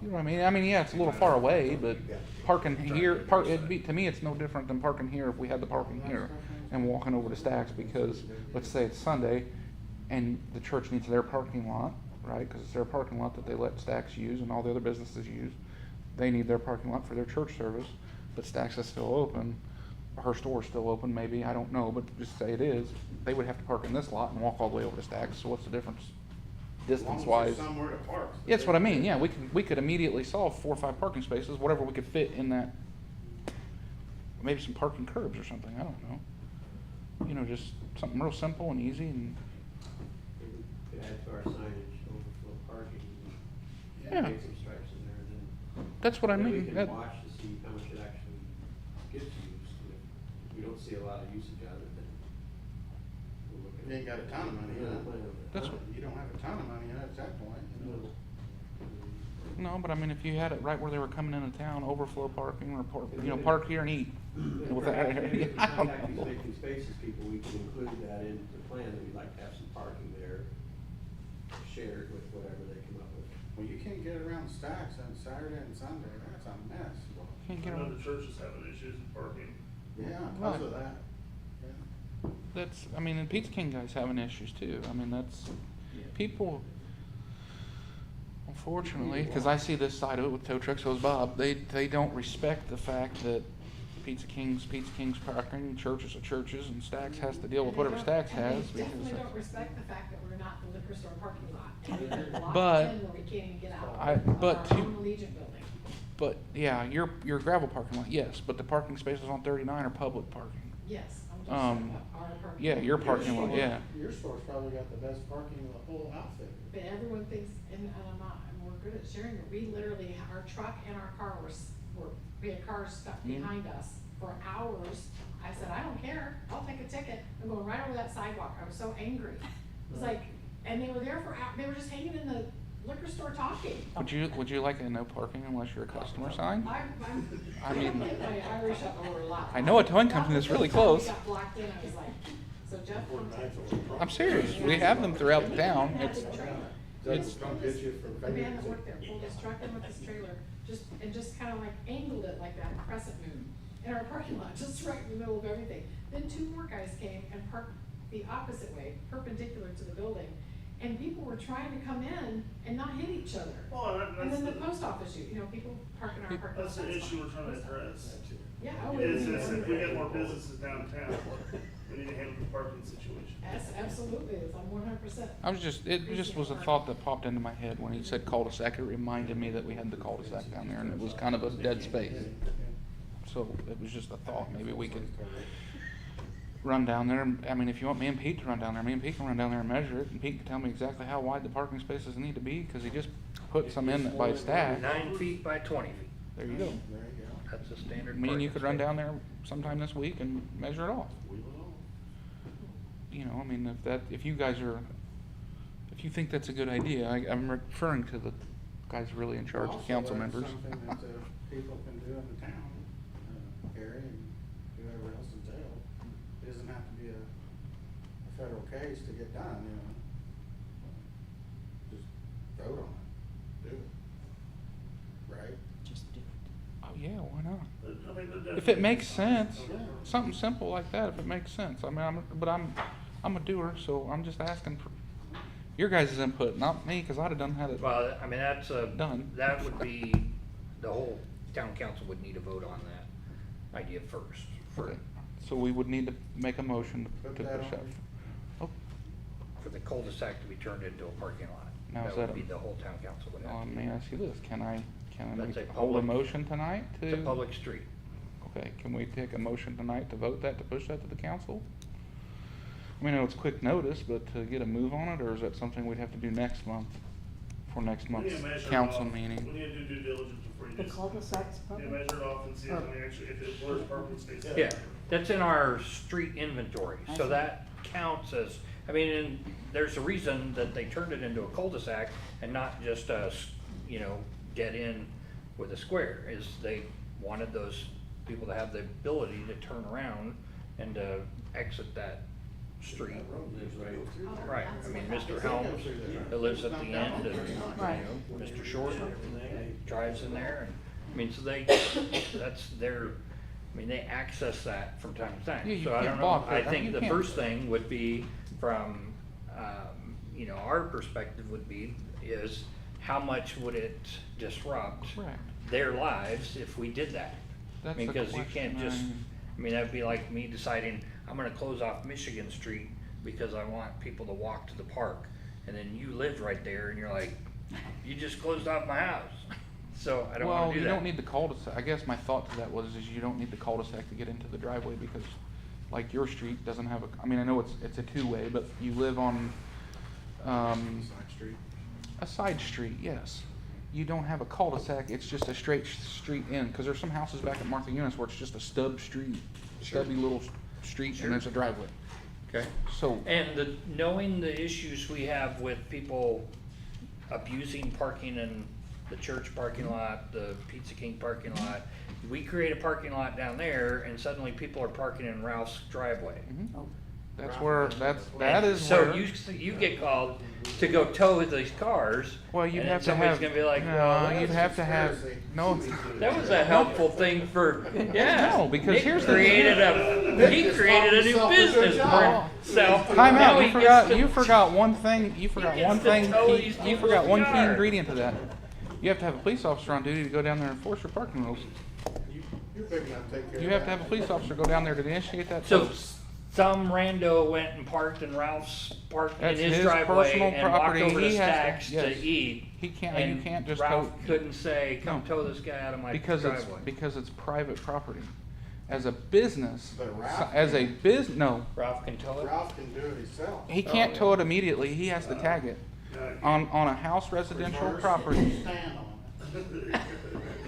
You know what I mean? I mean, yeah, it's a little far away, but parking here, it'd be, to me, it's no different than parking here if we had the parking here and walking over to Stacks, because let's say it's Sunday and the church needs their parking lot, right? Because it's their parking lot that they let Stacks use and all the other businesses use. They need their parking lot for their church service, but Stacks is still open. Her store's still open, maybe, I don't know, but just say it is. They would have to park in this lot and walk all the way over to Stacks, so what's the difference As long as distance-wise? there's somewhere to park. Yeah, that's what I mean, yeah, we could immediately solve 4 or 5 parking spaces, whatever we could fit in that. Maybe some parking curbs or something, I don't know. You know, just something real simple and easy and, Could add to our signage, overflow parking, Yeah. make some stripes in there, and then. that's what I then mean. we can That- watch to see how much it actually gets used, and if we don't see a lot of usage out of it, then we'll look at it. You ain't got a ton of money in it. That's Huh? what- You don't have a ton of money in it at that point, you know. No, but I mean, if you had it right where they were coming into town, overflow parking or, park here and eat. And With that- perhaps maybe if we I don't contact these know. vacant spaces people, we can include that into the plan, that we'd like to have some parking there, shared with whatever they come up with. Well, you can't get around Stacks on Saturday and Sunday, that's a mess. Can't I get know around- the church is having issues with parking. Yeah, because of that. Yeah. That's, I mean, and Pizza King guys having issues too. I mean, that's, people, unfortunately, because I see this side of it with tow trucks, so is Bob, they don't respect the fact that Pizza King's parking, churches are churches, and Stacks has to deal with whatever Stacks has. And they because definitely that's- don't respect the fact that we're not the liquor store parking lot. And there's a lot But- in where we can't even get out. but Our to- own Legion building. But, yeah, your gravel parking lot, yes, but the parking spaces on 39 are public parking. Yes, I'm just Um, saying about our parking. Yeah, your lot. parking lot, store- yeah. Your store's probably got the best parking in the whole outfit. But everyone thinks, and I'm not, and we're good at sharing, but we literally, our truck and our car we had cars stuck Mhm. behind us for hours. I said, I don't care, I'll take a ticket. I'm going right over that sidewalk. I was so angry. It was like, and they were there for, they were just hanging in the liquor store talking. Would you like a no parking unless you're a customer sign? I mean, My Irish up over a lot. I know a towing company that's really close. Got blocked in, I was like, so Jeff contacted me. I'm serious. We have them throughout the town. It's, Does don't hit you for The man that fingers. worked there pulled his truck in with his trailer, just kind of like angled it like that crescent moon in our parking lot, just right in the middle of everything. Then two more guys came and parked the opposite way, perpendicular to the building, and people were trying to come in and not hit each other. Well, And that's then the the, post office, people park in our parking lot. that's the issue we're trying to address. Yeah. Is if we get more businesses downtown, we need to handle the parking situation. Yes, absolutely, I'm 100%. it just was a thought that popped into my head when he said cul-de-sac. It reminded me that we had the cul-de-sac down there and it was kind of a dead space. So it was just a thought. Maybe we could run down there. I mean, if you want me and Pete to run down there, me and Pete can run down there and measure it, and Pete can tell me exactly how wide the parking spaces need to be, because he just put some in by stack. 9 feet by 20 feet. There you go. There you go. That's a standard. Me and you parking could run space. down there sometime this week and measure it off. You know, I mean, if you guys are, if you think that's a good idea, I'm referring to the guys really in charge, the Also, council that's members. Something that people can do in the town, Gary and whoever else in jail. It doesn't have to be a federal case to get done, Just vote on it, do it. Right? Just do it. Oh, yeah, why not? I mean, If it makes sense, something simple like that, if it makes sense. I mean, I'm a doer, so I'm just asking for your guys' input, not me, because I'd have done had it Well, I mean, done. that would be, the whole town council would need to vote on that idea first. Okay. So we would need to make a motion Put to that push on. that. For the cul-de-sac to be turned into a parking lot. Now, is That that would a- be the whole town council would have Let to. me ask you this, can I That's a hold a public- motion tonight to? It's a public street. Okay, can we take a motion tonight to vote that, to push that to the council? I mean, I know it's quick notice, but to get a move on it, or is that something we'd have to do next month, for next We need month's to measure it council off. We meeting? need to do due diligence before you The just, cul-de-sacs yeah, public? measure it off and see if it actually, if it blurs parking spaces. Yeah, that's in our street inventory, I so see. that counts as, I mean, and there's a reason that they turned it into a cul-de-sac and not just get in with a square, is they wanted those people to have the ability to turn around and exit that street. That road lives right through there. Right, I mean, Mr. Helms, that lives at the end, and, Right. Mr. Short drives in there, and, I mean, so that's their, I mean, they access that from time to time. Yeah, you So I can't don't know, block I that. think You the can't. first thing would be from, our perspective would be, is how much would it disrupt Correct. their lives if we did that? That's the Because you can't question just, I mean, that'd be like me deciding, I'm gonna close off Michigan Street because I want people to walk to the park. And then you live right there and you're like, you just closed off my house. So I don't Well, wanna do you that. don't need the cul-de-sac. I guess my thought to that was, is you don't need the cul-de-sac to get into the driveway, because like your street doesn't have I mean, I know it's a two-way, but you live on, Side street. a side street, yes. You don't have a cul-de-sac, it's just a straight street in, because there's some houses back at Martha Eunice where it's just a stubby little street, Sure. and there's a driveway. Okay. So, And knowing the issues we have with people abusing parking in the church parking lot, the Pizza King parking lot, we create a parking lot down there and suddenly people are parking in Ralph's driveway. Oh, that's where, that And is so where. you get called to go tow these cars. Well, you'd and have to somebody's have. gonna be like, no, well, you'd have to have. No, that was a helpful thing for, yeah. No, because Nick here's the- created he created a new business for himself. time Now out. he You gets forgot. to- You forgot one thing. You forgot gets one to thing. tow Key, these you people's forgot one key car. ingredient to that. You have to have a police officer on duty to go down there and enforce your parking rules. You're big enough to take care of that. You have to have a police officer go down there to initiate that. So tow. some rando went and parked in Ralph's in That's his his driveway personal and walked property. over to He has to- Stacks yes. to eat. He can't. And You can't just Ralph tow. couldn't say, "Come No. tow this guy out of my Because it's driveway." because it's private property. As a business, But Ralph as a no, Ralph can tow it. Ralph can do it himself. he can't tow it immediately. He has to tag it on a house residential Reverse property. stand on it.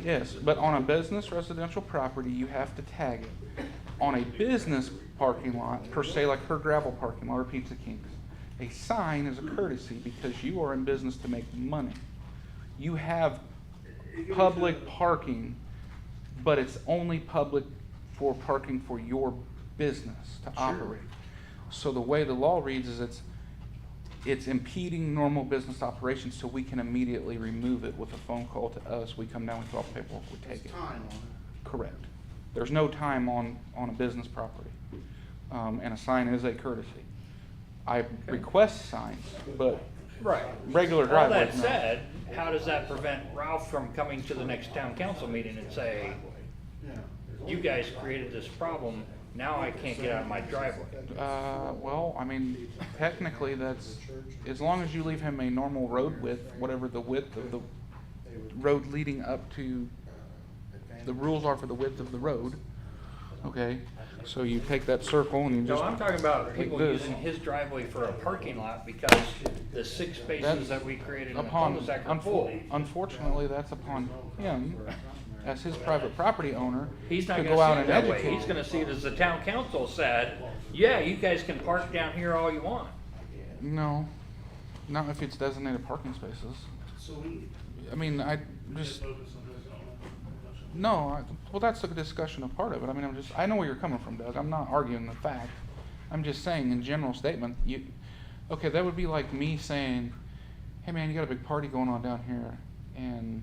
Yes, but on a business residential property, you have to tag it. On a business parking lot, per se, like her gravel parking lot or Pizza King's, a sign is a courtesy because you are in business to make money. You have It goes to public the- parking, but it's only public for parking for your business to operate. So the way the law reads is it's impeding normal business operations, so we can immediately remove it with a phone call to us. We come down, we fill out the paperwork, we take It's it. time on it. Correct. There's no time on a business property. And a sign is a courtesy. I request signs, but Right. regular All that driveways, no. said, how does that prevent Ralph from coming to the next town council meeting and say, Yeah. you guys created this problem, now I can't get out of my driveway? Well, I mean, technically that's, as long as you leave him a normal road width, whatever the width of the road leading up to, the rules are for the width of the road, okay? So you take that circle and you No, just. I'm talking about like people this. using his driveway for a parking lot because the 6 spaces that we created in the Upon, cul-de-sac are full. unfortunately, that's upon him, as his private property owner, He's not to gonna go out see it and that way. educate. He's gonna see it as the town council said, yeah, you guys can park down here all you want. No, not if it's designated parking spaces. So we I mean, I just just, focus on this, I don't know. no, well, that's a discussion of part of it. I mean, I know where you're coming from, Doug. I'm not arguing the fact. I'm just saying, in general statement, okay, that would be like me saying, hey man, you got a big party going on down here, and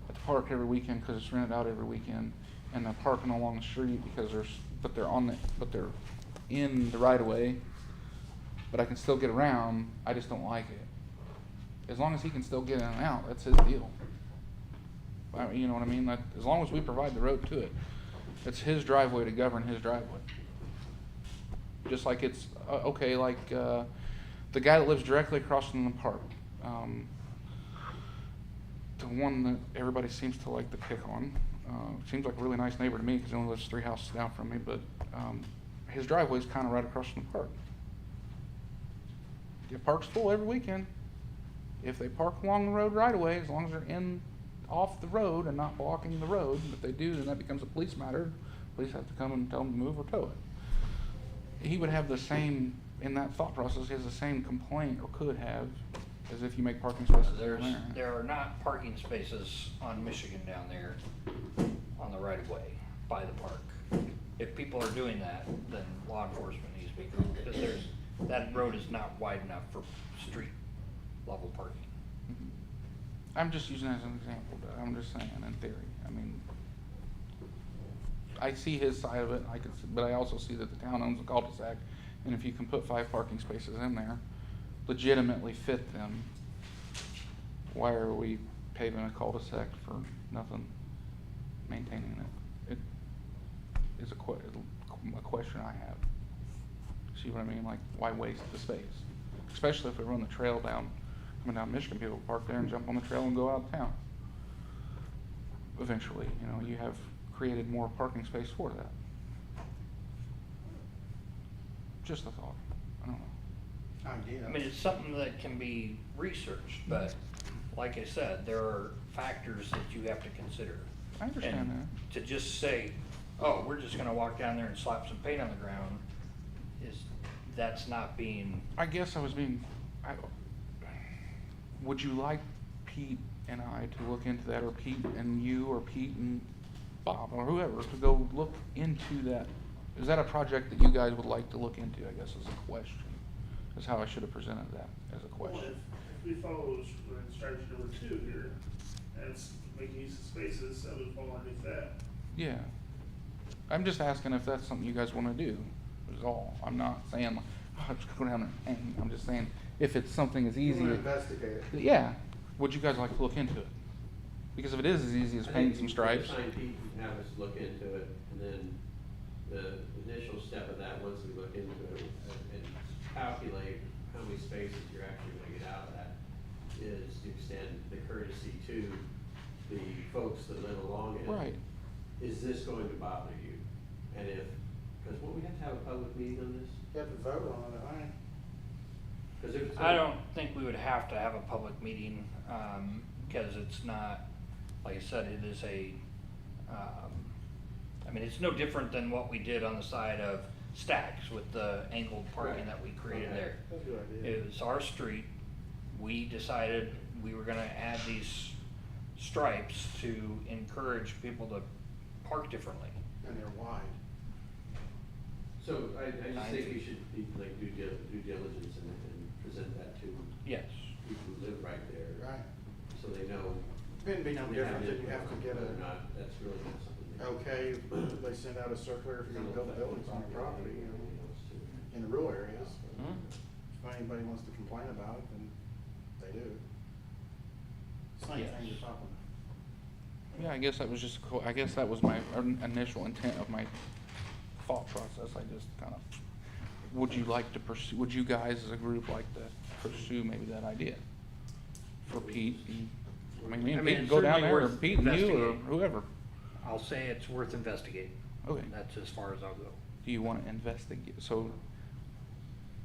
at the park every weekend because it's rented out every weekend, and they're parking along the street because but they're in the right of way, but I can still get around. I just don't like it. As long as he can still get in and out, that's his deal. You know what I mean? As long as we provide the road to it, it's his driveway to govern his driveway. Just like it's okay, like the guy that lives directly across from the park, the one that everybody seems to like to pick on. Seems like a really nice neighbor to me because he only lives 3 houses down from me, but his driveway is kind of right across from the park. The park's full every weekend. If they park along the road right away, as long as they're off the road and not blocking the road, if they do, then that becomes a police matter. Police have to come and tell them to move or tow it. He would have the same, in that thought process, he has the same complaint, or could have, as if you make parking spaces down there. There are not parking spaces on Michigan down there on the right of way by the park. If people are doing that, then law enforcement needs to be called, because that road is not wide enough for street level parking. I'm just using it as an example, but I'm just saying in theory. I mean, I see his side of it, but I also see that the town owns the cul-de-sac, and if you can put 5 parking spaces in there, legitimately fit them, why are we paving a cul-de-sac for nothing, maintaining it? It is a question I have. See what I mean? Like, why waste the space? Especially if we run the trail down, coming down Michigan, people park there and jump on the trail and go out of town. Eventually, you have created more parking space for that. Just a thought. I don't know. Idea. I mean, it's something that can be researched, but like I said, there are factors that you have to consider. I understand And to just say, oh, we're just gonna walk down there and slap some paint on the ground, that's not being, I guess I was being, would you like Pete and I to look into that, or Pete and you, or Pete and Bob, or whoever, to go look into that? Is that a project that you guys would like to look into, I guess, is a question, is how I should have presented that as a Well, question. if we follow strategy number 2 here, and it's making use of spaces, that would fall underneath that. Yeah. I'm just asking if that's something you guys wanna do, is all. I'm not saying, like, oh, just go down there and hang. I'm just saying, if it's something as You easy. wanna investigate it. Yeah, would you guys like to look into it? Because if it is as easy as I painting think some stripes. Sign Pete and have us look into it, and then the initial step of that, once we look into it and calculate how many spaces you're actually gonna get out of that, is to extend the courtesy to the folks that live along it. Right. Is this going to bother you? And because we have to have a public meeting on this? You have to vote on it, I think. 'Cause if it's I don't think we would have to have a public meeting, because it's not, like I said, it is I mean, it's no different than what we did on the side of Stacks with the angled parking that we created Okay. there. That's a good idea. It was our street, we decided we were gonna add these stripes to encourage people to park differently. And they're wide. So I just think you should be like due diligence and present that to Yes. people who live right there, Right. so they know. It'd be no they have different than you input have to on get whether or a, not that's really not something. okay, they send out a circular if you're gonna build buildings on a property, you know, in the rural areas. If anybody wants to complain about it, then they do. Same Yes. thing you're talking about. Yeah, I guess that was just, I guess that was my initial intent of my thought process. I just kind of, would you like to pursue, would you guys as a group like to pursue maybe that idea? For Pete and, I mean, me and I mean, Pete can it's go down certainly there, or worth Pete and you, or investigating. whoever. I'll say it's worth investigating. Okay, That's as far as I'll go. do you want to investigate, so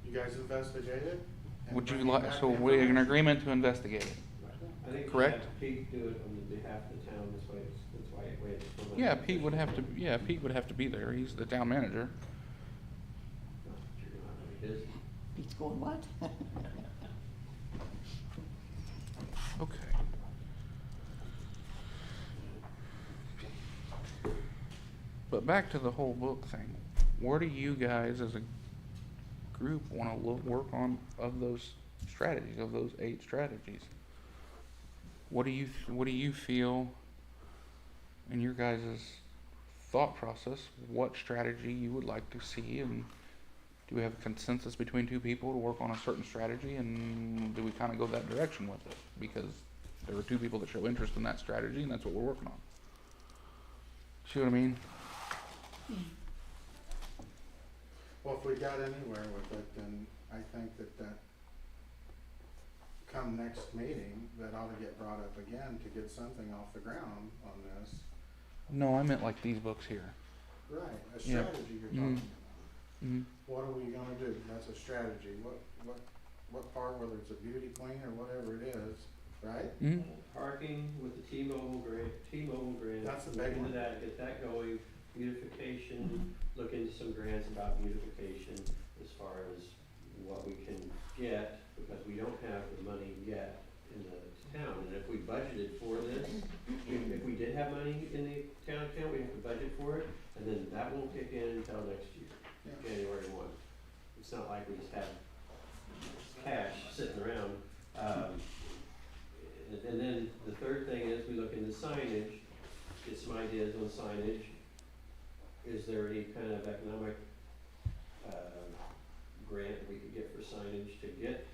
You guys investigated? and would you bring like, back so the we're in information? agreement to investigate it? I think you Correct? have Pete do it on the behalf of the town, that's why it's. Yeah, Pete would have to, yeah, Pete would have to be there, he's the town manager. You're not gonna be busy. Pete's going, what? Okay. But back to the whole book thing, where do you guys as a group wanna work on of those strategies, of those 8 strategies? What do you feel in your guys' thought process, what strategy you would like to see, and do we have a consensus between 2 people to work on a certain strategy, and do we kinda go that direction with it? Because there are 2 people that show interest in that strategy, and that's what we're working on. See what I mean? Well, if we got anywhere with it, then I think that come next meeting, that ought to get brought up again to get something off the ground on this. No, I meant like these books here. Right, a Yeah. strategy you're Mm. talking about. Mm-hmm. What are we gonna do? That's a strategy. What part, whether it's a beauty queen or whatever it is, right? Mm-hmm. Parking with the T-Mobile grant. That's a look big into one. that, get that going, beautification, look into some grants about beautification as far as what we can get, because we don't have the money yet in the town, and if we budgeted for this, if we did have money in the town account, we have to budget for it, and then that won't kick in until next year, Yeah. January 1. It's not like we just have cash sitting around. And then the third thing is we look into signage, get some ideas on signage. Is there any kind of economic, grant we could get for signage to get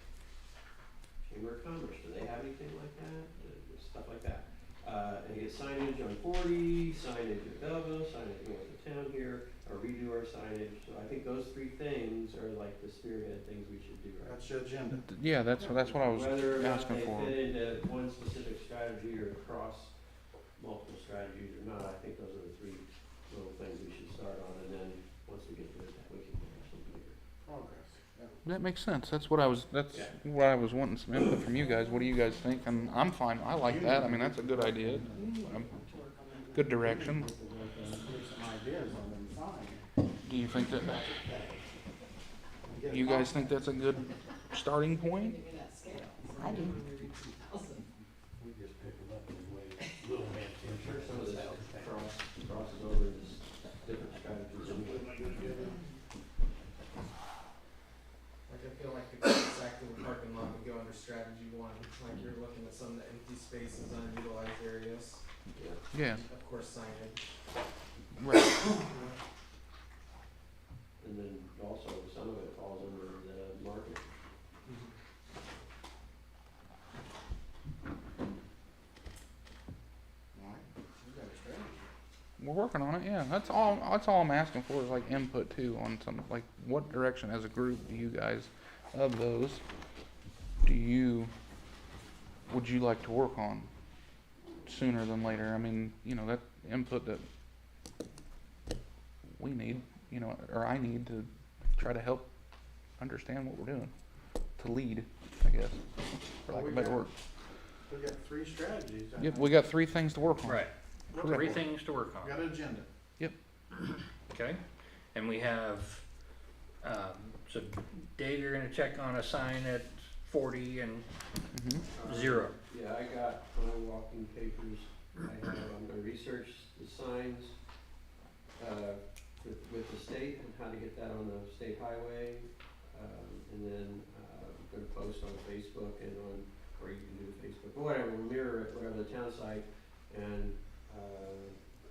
Chamber of Commerce? Do they have anything like that? Stuff like that. And get signage on 40, signage at Belleville, signage north of town here, or redo our signage. So I think those 3 things are like the spearhead things we should do, right? That's your agenda. Yeah, that's what I was Whether or not asking they for. fit into one specific strategy or across multiple strategies or not, I think those are the 3 little things we should start on, and then, once we get good at that, we can do something bigger. Progress, yeah. That makes sense. That's what I was Yeah. wanting some input from you guys. What do you guys think? And I'm fine. I like that. I mean, that's a good idea. Good direction. Get some ideas on them, fine. Do you think that, Get you it guys off. think that's a good starting point? I do. We just pick them up and weigh little man I'm sure some of this ten. crosses over into different strategies anyway. Like I feel like the exactly the parking lot would go under strategy 1, like you're looking at some of the empty spaces, underutilized areas, Yeah. Yeah, of course signage. right. And then also, some of it falls under the market. All right, we got a strategy. We're working on it. Yeah, that's all I'm asking for is like input too on some, like, what direction as a group do you guys, of those, would you like to work on sooner than later? I mean, that input that we need, or I need to try to help understand what we're doing, to lead, I guess, for lack of a better word. We got 3 strategies. I Yep, think. we got 3 things to work on. Right. Correct. 3 things to work We on. got an agenda. Okay, and we have, so Dave, you're gonna check on a sign at 40 and Mhm. 0. Yeah, I got my walking papers. I'm gonna research the signs, with the state and how to get that on the state highway. And then, I'm gonna post on Facebook and on, or you can do Facebook, or whatever, we'll mirror it, whatever the town site. And,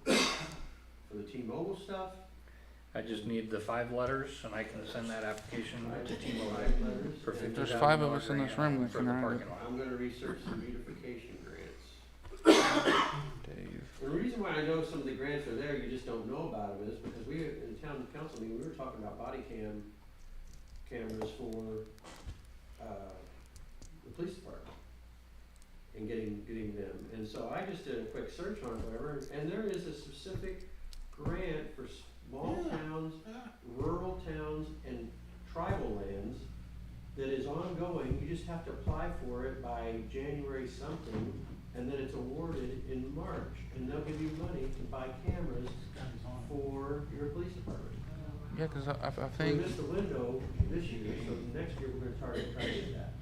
for the T-Mobile stuff, I just need the 5 letters, and I can send that application to T-Mobile for and There's $50,000 5 of us in this room that for can the write it. parking lot. I'm gonna research some beautification grants. Dave. The reason why I know some of the grants are there, you just don't know about them, is because we, in town council meeting, we were talking about body cameras for, the police department. And getting them, and so I just did a quick search on it, whatever, and there is a specific grant for small towns, rural towns, and tribal lands that is ongoing. You just have to apply for it by January something, and then it's awarded in March, and they'll give you money to buy cameras for your police department. Yeah, because I So we think missed the window this year, so next year we're gonna try to get that.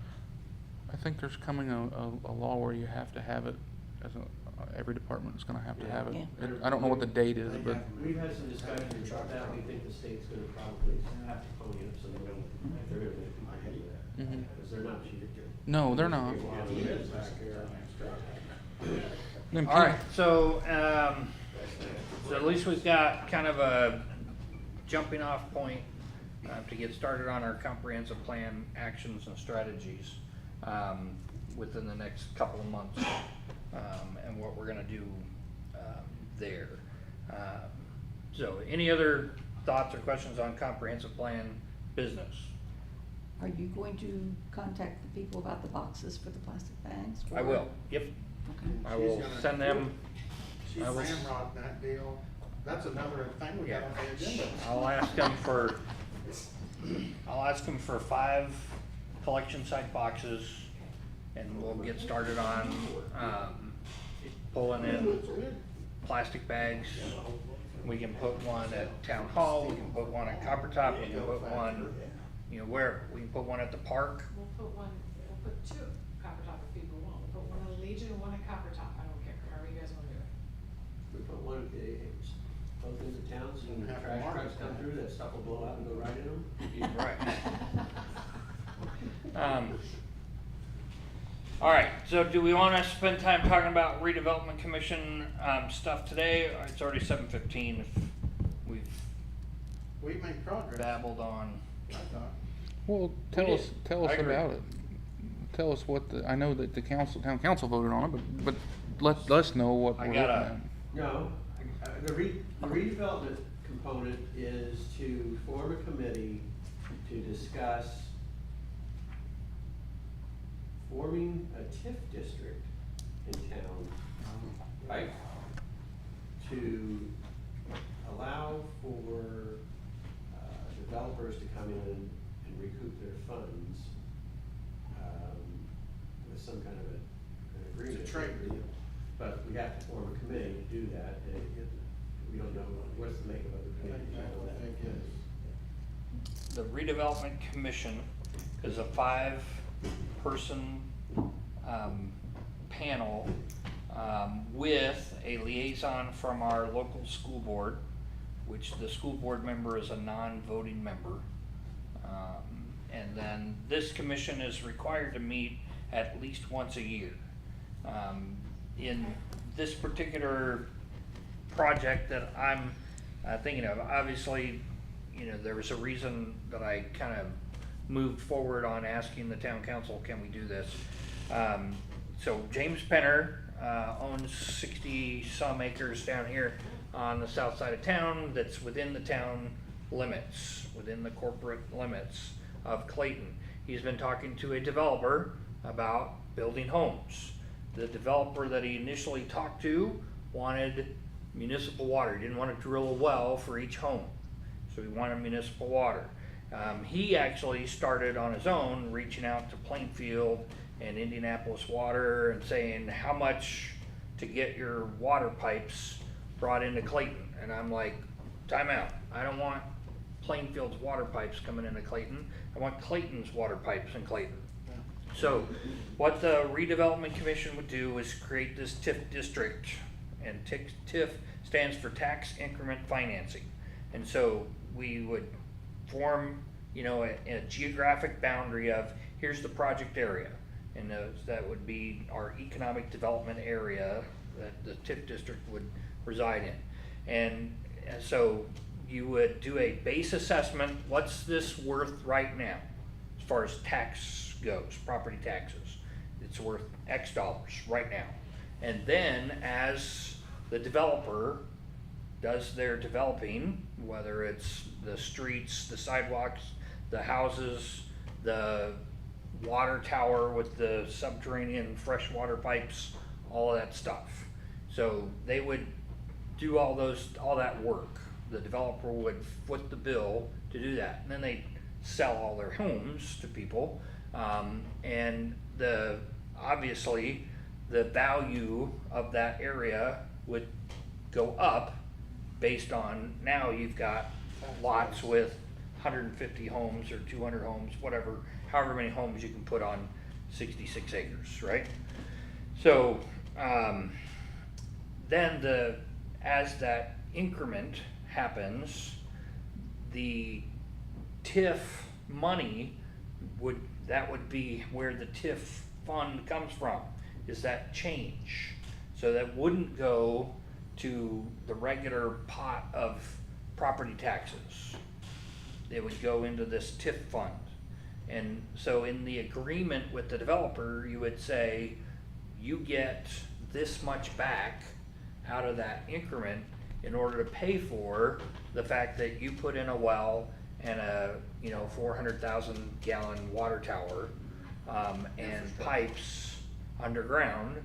I think there's coming a law where you have to have it as every department is going to have to have it. Yeah. I don't know what the date is, but We've had some discussions about that, we think the state's gonna probably have to pony up some money if they're gonna make people do that, Mhm. because they're not cheap. no, they're not. Them All right, so at least we've got kind of a jumping off point to get started on our comprehensive plan actions and strategies within the next couple of months, and what we're gonna do there. So any other thoughts or questions on comprehensive plan business? Are you going to contact the people about the boxes for the plastic bags? I will, yep, Okay. I will send them. She's I will- ramrodding that deal. That's another thing we got on the agenda. I'll ask them for 5 collection site boxes, and we'll get started on, pulling in plastic bags. We can put one at Town Hall, we can put one at Copper Top, we can put one, where, we can put one at the park. We'll put 2 Copper Top if people want. We'll put one at Legion and one at Copper Top. I don't care, however you guys wanna do it. We put one, both in the towns, and when the trash trucks come through, that stuff will blow out and go right in them. Right. All right, so do we wanna spend time talking about redevelopment commission, stuff today? It's already 7:15. If we've We made progress, babbled on. I thought. Well, did. tell us I agree. about it. Tell us what I know that the town council voted on it, but let us know what I we're got looking a- at. No, the redevelopment component is to form a committee to discuss forming a TIF district in town, right? To allow for developers to come in and recoup their funds with some kind of an agreement. It's a trade deal. But we have to form a committee to do that, and we don't know what's the makeup of the I committee. think that's what I think is. The redevelopment commission is a 5-person panel with a liaison from our local school board, which the school board member is a non-voting member. And then this commission is required to meet at least once a year. In this particular project that I'm thinking of, obviously, there was a reason that I kind of moved forward on asking the town council, can we do this? So James Penner owns 60-some acres down here on the south side of town that's within the town limits, within the corporate limits of Clayton. He's been talking to a developer about building homes. The developer that he initially talked to wanted municipal water. He didn't want to drill a well for each home, so he wanted municipal water. He actually started on his own, reaching out to Plainfield and Indianapolis Water and saying how much to get your water pipes brought into Clayton. And I'm like, time out. I don't want Plainfield's water pipes coming into Clayton. I want Clayton's water pipes in Clayton. So what the redevelopment commission would do is create this TIF district, and TIF stands for tax increment financing. And so we would form, a geographic boundary of, here's the project area. And that would be our economic development area that the TIF district would reside in. And so you would do a base assessment, what's this worth right now? As far as tax goes, property taxes, it's worth X dollars right now. And then as the developer does their developing, whether it's the streets, the sidewalks, the houses, the water tower with the subterranean freshwater pipes, all of that stuff. So they would do all that work. The developer would foot the bill to do that. And then they sell all their homes to people. And obviously the value of that area would go up based on, now you've got lots with 150 homes or 200 homes, whatever, however many homes you can put on 66 acres, right? So then as that increment happens, the TIF money would be where the TIF fund comes from, is that change. So that wouldn't go to the regular pot of property taxes. It would go into this TIF fund. And so in the agreement with the developer, you would say, you get this much back out of that increment in order to pay for the fact that you put in a well and a 400,000 gallon water tower and pipes underground.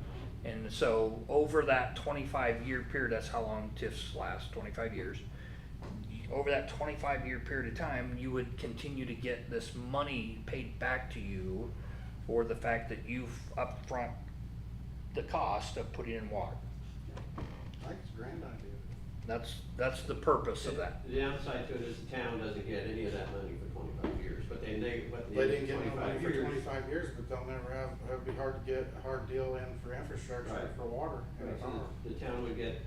And so over that 25-year period, that's how long TIFs last, 25 years. Over that 25-year period of time, you would continue to get this money paid back to you for the fact that you've upfront the cost of putting in water. I think it's a grand idea. That's the purpose of that. The downside to it is the town doesn't get any of that money for 25 years, but They didn't get no money for 25 25 years, but they'll never have, it'd be hard to get a hard deal in for infrastructure, Right. for water. Right, so the town would get,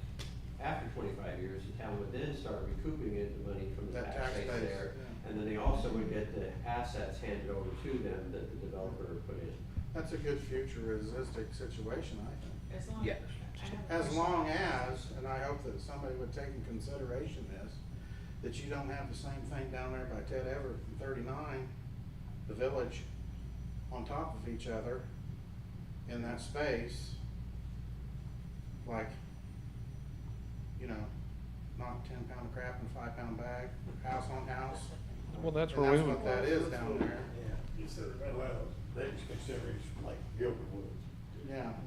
after 25 years, the town would then start recouping it, the money from the That tax tax base base, there. yeah. And then they also would get the assets handed over to them that the developer put in. That's a good futuristic situation, I think. As long, Yes. I have a As question. long as, and I hope that somebody would take in consideration this, that you don't have the same thing down there by Ted Everett and 39, the village, on top of each other in that space, like, not 10-pound crap in a 5-pound bag, house on house. Well, that's And where we that's would, what that is down there, Yeah, well, they just consider it like Gilbert Woods.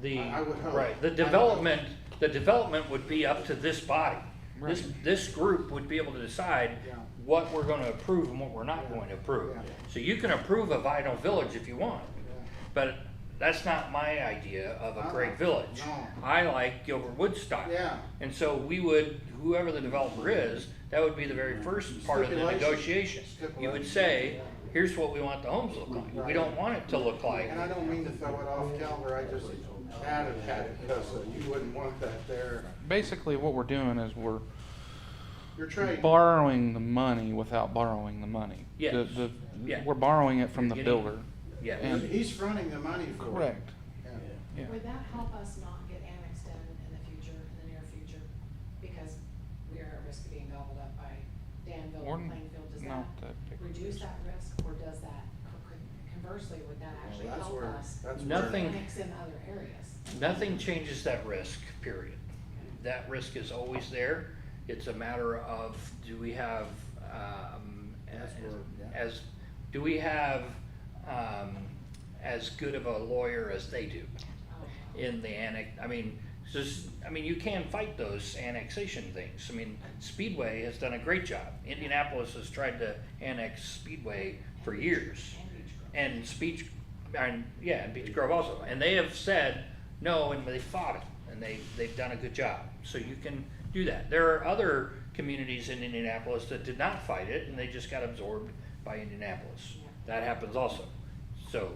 yeah. I would hope. Right, the development would be up to this body. This group would be able to decide Yeah. what we're gonna approve and what we're not going to approve. Yeah. So you can approve a vinyl village if you want, Yeah. but that's not my idea of a great village. No. I like Gilbert Woods style. Yeah. And so we would, whoever the developer is, that would be the very first part of the Stipulation. negotiation. You would say, here's what we want the homes to look like. We don't want it to look like, And I don't mean to throw it off caliber, I just added that because you wouldn't want that there. basically what we're doing is we're You're trading. borrowing the money without borrowing the money. Yes. Yeah. We're borrowing it from the You're getting- builder. yeah. And- He's fronting the money for it. Correct. Yeah. Yeah. Would that help us not get annexed in the future, in the near future? Because we are at risk of being gobbled up by Danville Or and Plainfield. Does that not that big. reduce that risk, or does that, conversely, would that actually That's help where- us that's where- Nothing- annex in other areas? Nothing changes that risk, period. That risk is always there. It's a matter of, do we have, That's where- yeah. do we have, as good of a lawyer as they do Oh. in the you can fight those annexation things. I mean, Speedway has done a great job. Indianapolis has tried to annex Speedway for years. And Beach Grove. And Beach Grove also, and they have said no, and they fought it, and they've done a good job. So you can do that. There are other communities in Indianapolis that did not fight it, and they just got absorbed by Indianapolis. That happens also. So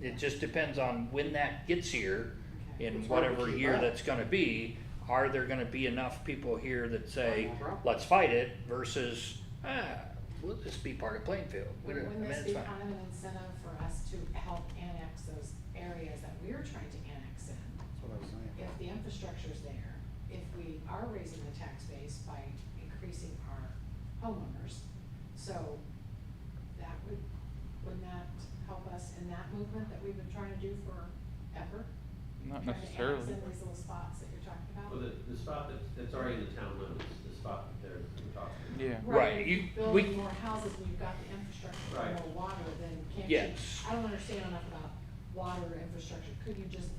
it just depends on when that gets here, Okay. in It's hard to whatever keep year up. that's gonna be. Are there gonna be enough people here that say, No problem. let's fight it, versus, we'll just be part of Plainfield. I mean, Wouldn't this it's be fine. kind of an incentive for us to help annex those areas that we're trying to annex in? That's what I was saying. If the infrastructure's there, if we are raising the tax base by increasing our homeowners, so wouldn't that help us in that movement that we've been trying to do forever? Not Trying to necessarily. annex in these little spots that you're talking about? Well, the spot that's already in the town limits, the spot that they're talking about. Yeah. Right, If you- you're we- building more houses when you've got the infrastructure for Right. more water, then can't you? Yes. I don't understand enough about water infrastructure. Could you just,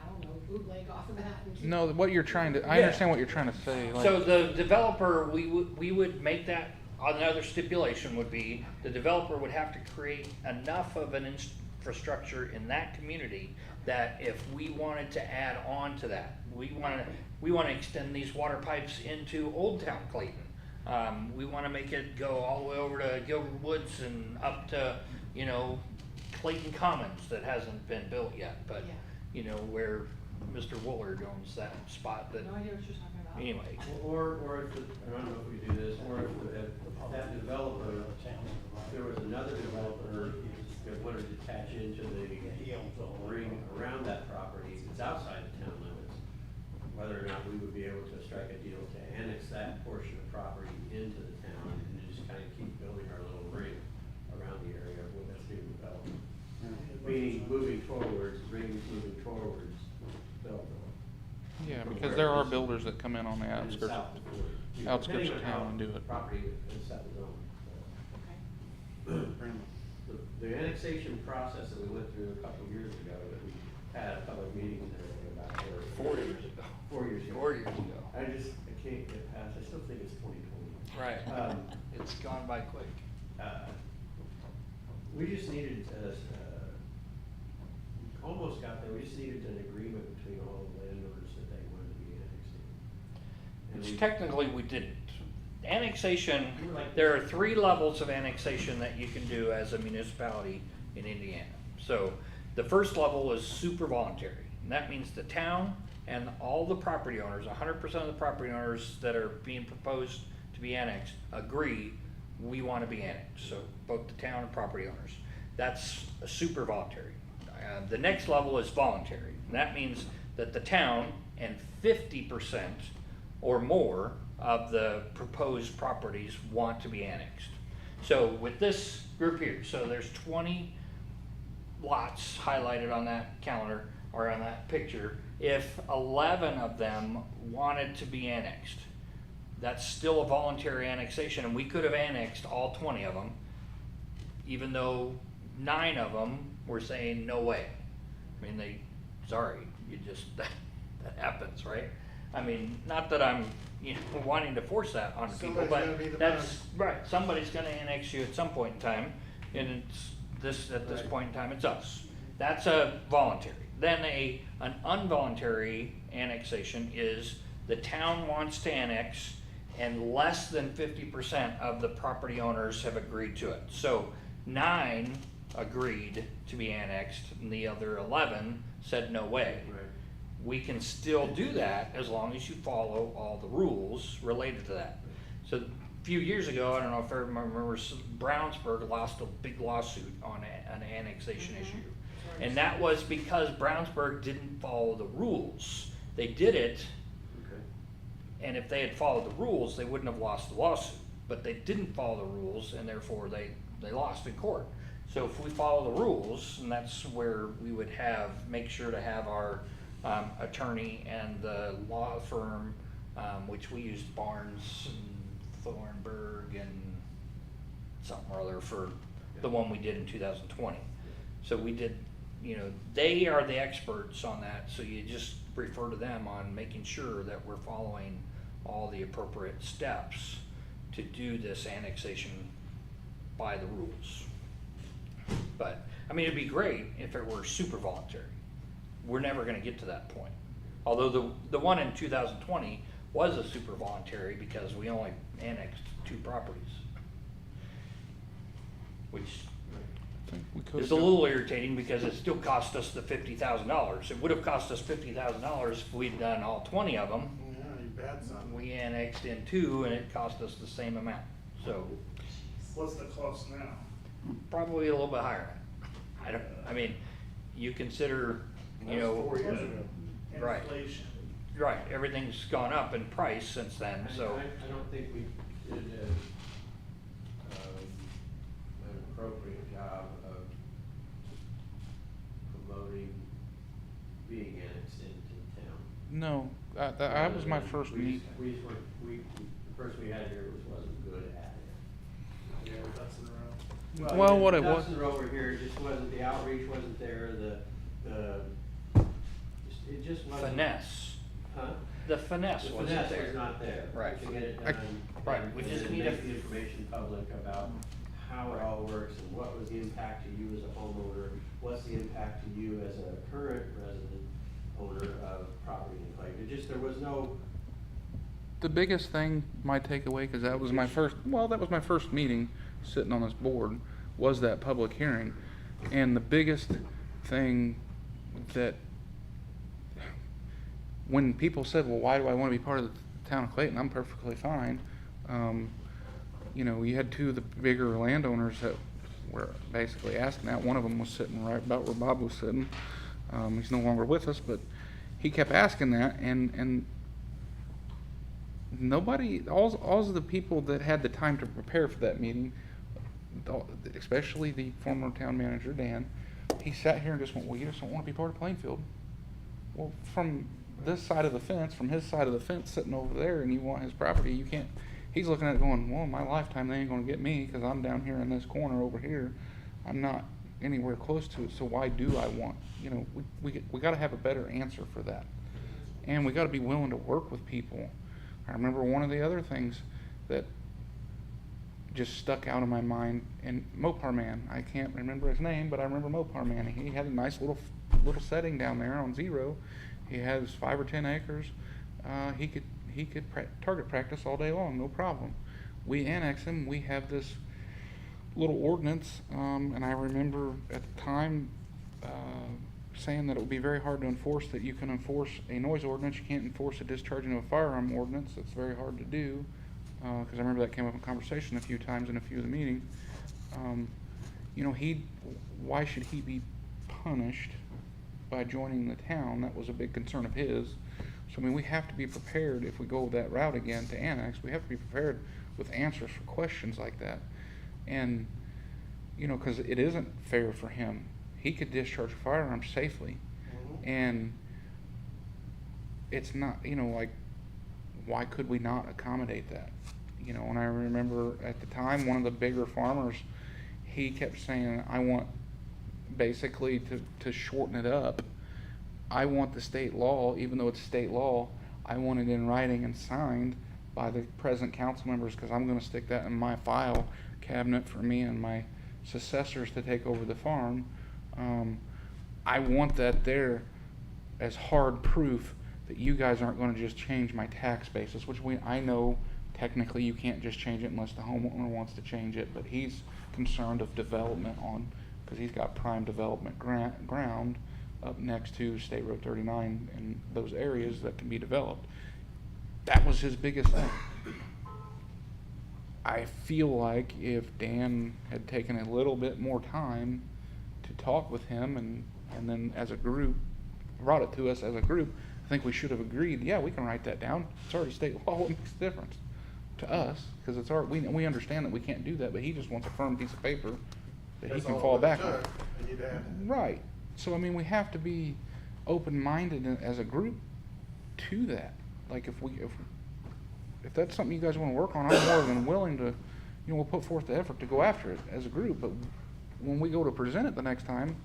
I don't know, bootleg off of that and keep? No, what you're trying to, I Yeah. understand what you're trying to say, like. So the developer, we would make that, another stipulation would be, the developer would have to create enough of an infrastructure in that community that if we wanted to add on to that, we wanna extend these water pipes into Old Town Clayton. We wanna make it go all the way over to Gilbert Woods and up to, Clayton Commons that hasn't been built yet, but, Yeah. where Mr. Woolard owns that spot that, No idea what you're talking about. anyway. Or if, I don't know if we do this, or if that developer, there was another developer that wanted to attach into the ring around that property that's outside the town limits, whether or not we would be able to strike a deal to annex that portion of property into the town and just kind of keep building our little ring around the area where that's being developed. Meaning moving towards Belleville. Yeah, because there are builders that come in on the And outskirts, south of Ford. outskirts Depending of on how town and do it. Property is set zone. Okay. The annexation process that we went through a couple of years ago, that we had a couple of meetings and everything about, or 4 years ago. 4 years ago. 4 years ago. I can't get past, I still think it's 2020. Right. It's gone by quick. We just needed, almost got there, we just needed an agreement between all the landowners that they wanted to be annexed in. And Which we- technically we didn't. Annexation, We were like- there are 3 levels of annexation that you can do as a municipality in Indiana. So the first level is super voluntary, and that means the town and all the property owners, 100% of the property owners that are being proposed to be annexed agree, we want to be annexed, so both the town and property owners. That's a super voluntary. The next level is voluntary, and that means that the town and 50% or more of the proposed properties want to be annexed. So with this group here, so there's 20 lots highlighted on that calendar or on that picture. If 11 of them wanted to be annexed, that's still a voluntary annexation, and we could have annexed all 20 of them, even though 9 of them were saying, no way. I mean, sorry, that happens, right? I mean, not that I'm, wanting to force that on people, Somebody's gotta be but the that's, right, somebody's gonna annex you at some point in time, and at this Right. point in time, it's us. That's a voluntary. Then an involuntary annexation is the town wants to annex, and less than 50% of the property owners have agreed to it. So 9 agreed to be annexed, and the other 11 said no way. Right. We can still do that as long as you follow all the rules related to that. So a few years ago, I don't know if everyone remembers, Brownsburg lost a big lawsuit on an annexation issue. And that was because Brownsburg didn't follow the rules. They did it, Okay. and if they had followed the rules, they wouldn't have lost the lawsuit. But they didn't follow the rules, and therefore they lost in court. So if we follow the rules, and that's where we would make sure to have our attorney and the law firm, which we used Barnes and Thornburg and something or other for the one we did in 2020. So we did, they are the experts on that, so you just refer to them on making sure that we're following all the appropriate steps to do this annexation by the rules. But, it'd be great if it were super voluntary. We're never gonna get to that point. Although the one in 2020 was a super voluntary because we only annexed 2 properties. Which think we could. It's a little irritating because it still cost us the $50,000. It would have cost us $50,000 if we'd done all 20 of them. Yeah, you bet something. We annexed in 2 and it cost us the same amount. So What's the cost now? probably a little bit higher. I mean, you consider, you That was know, 4 years ago. Right. Inflation. right, everything's gone up in price since then, so. I don't think we did an appropriate job of promoting being annexed into town. No, that was my first meeting. We, the person we had here wasn't good at it. Yeah, that's in a row. Well, what it was. Ducks over here, it just wasn't, the outreach wasn't there, it just wasn't. Finesse, Huh? the finesse The wasn't finesse was there. not there. Right. To get it I- done. right, and- we and just then need make a- the information public about how it all works and what was the impact to you as a homeowner, what's the impact to you as a current resident owner of property in Clayton. It just, there was no, The biggest thing, my takeaway, because that was my first meeting sitting on this board, was that public hearing. And the biggest thing that, when people said, well, why do I want to be part of the town of Clayton? I'm perfectly fine. You know, you had two of the bigger landowners that were basically asking that. One of them was sitting right about where Bob was sitting. He's no longer with us, but he kept asking that, and nobody, all of the people that had the time to prepare for that meeting, especially the former town manager, Dan, he sat here and just went, well, you just don't want to be part of Plainfield. Well, from this side of the fence, from his side of the fence sitting over there, and you want his property, you can't, he's looking at it going, well, in my lifetime, they ain't gonna get me, because I'm down here in this corner over here. I'm not anywhere close to it, so why do I want, you know, we gotta have a better answer for that. And we gotta be willing to work with people. I remember one of the other things that just stuck out in my mind, and Mopar Man, I can't remember his name, but I remember Mopar Man. He had a nice little setting down there on Zero. He has 5 or 10 acres. He could target practice all day long, no problem. We annex him. We have this little ordinance, and I remember at the time saying that it would be very hard to enforce, that you can enforce a noise ordinance. You can't enforce a discharging of a firearm ordinance. It's very hard to do, because I remember that came up in conversation a few times in a few of the meetings. You know, why should he be punished by joining the town? That was a big concern of his. So, I mean, we have to be prepared if we go that route again to annex. We have to be prepared with answers for questions like that. And, you know, because it isn't fair for him. He could discharge a firearm safely. And it's not, you know, like, why could we not accommodate that? You know, and I remember at the time, one of the bigger farmers, he kept saying, I want, basically, to shorten it up, I want the state law, even though it's state law, I want it in writing and signed by the present council members, because I'm going to stick that in my file cabinet for me and my successors to take over the farm. I want that there as hard proof that you guys aren't going to just change my tax basis, which I know technically you can't just change it unless the homeowner wants to change it, but he's concerned of development because he's got prime development ground up next to State Road 39 and those areas that can be developed. That was his biggest thing. I feel like if Dan had taken a little bit more time to talk with him and then as a group, brought it to us as a group, I think we should have agreed, yeah, we can write that down. It's already state law. It makes a difference to us, because it's our, we understand that we can't do that, but he just wants a firm piece of paper that he That's can all fall it back took, on. and you'd have it. Right. So, I mean, we have to be open-minded as a group to that. Like, if that's something you guys want to work on, I'm more than willing to, you know, we'll put forth the effort to go after it as a group. But when we go to present it the next time,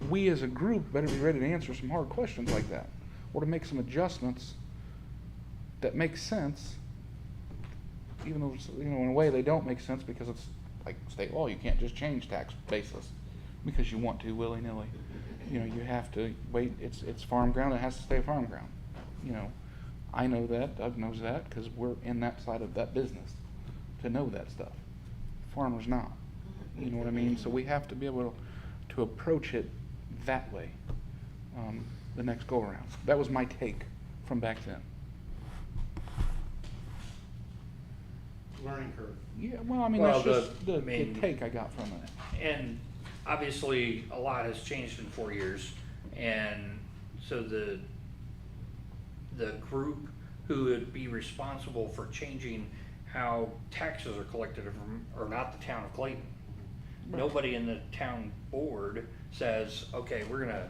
we as a group better be ready to answer some hard questions like that, or to make some adjustments that make sense, even though, you know, in a way they don't make sense, because it's like state law. You can't just change tax basis because you want to willy-nilly. You know, you have to wait. It's farm ground. It has to stay farm ground. You know, I know that. Doug knows that, because we're in that side of that business to know that stuff. Farmers not. You know what I mean? So we have to be able to approach it that way, the next go around. That was my take from back then. Learning curve. Yeah, well, I mean, Well, that's just I the mean- take I got from it. And obviously, a lot has changed in 4 years, and so the group who would be responsible for changing how taxes are collected are not the town of Clayton. Nobody in the town board says, okay, we're gonna,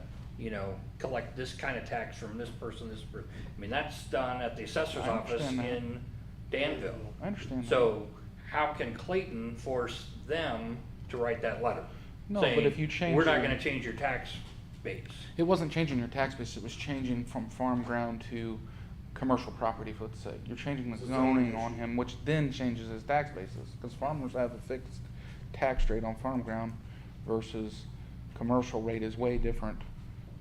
collect this kind of tax from this person, I mean, that's done at the assessor's I office understand that. in Danville. I understand that. So how can Clayton force them to write that letter? No, but saying, if you change we're not your- gonna change your tax base. It wasn't changing your tax base, it was changing from farm ground to commercial property, let's say. You're changing the It's a zoning zoning issue. on him, which then changes his tax basis, because farmers have a fixed tax rate on farm ground versus commercial rate is way different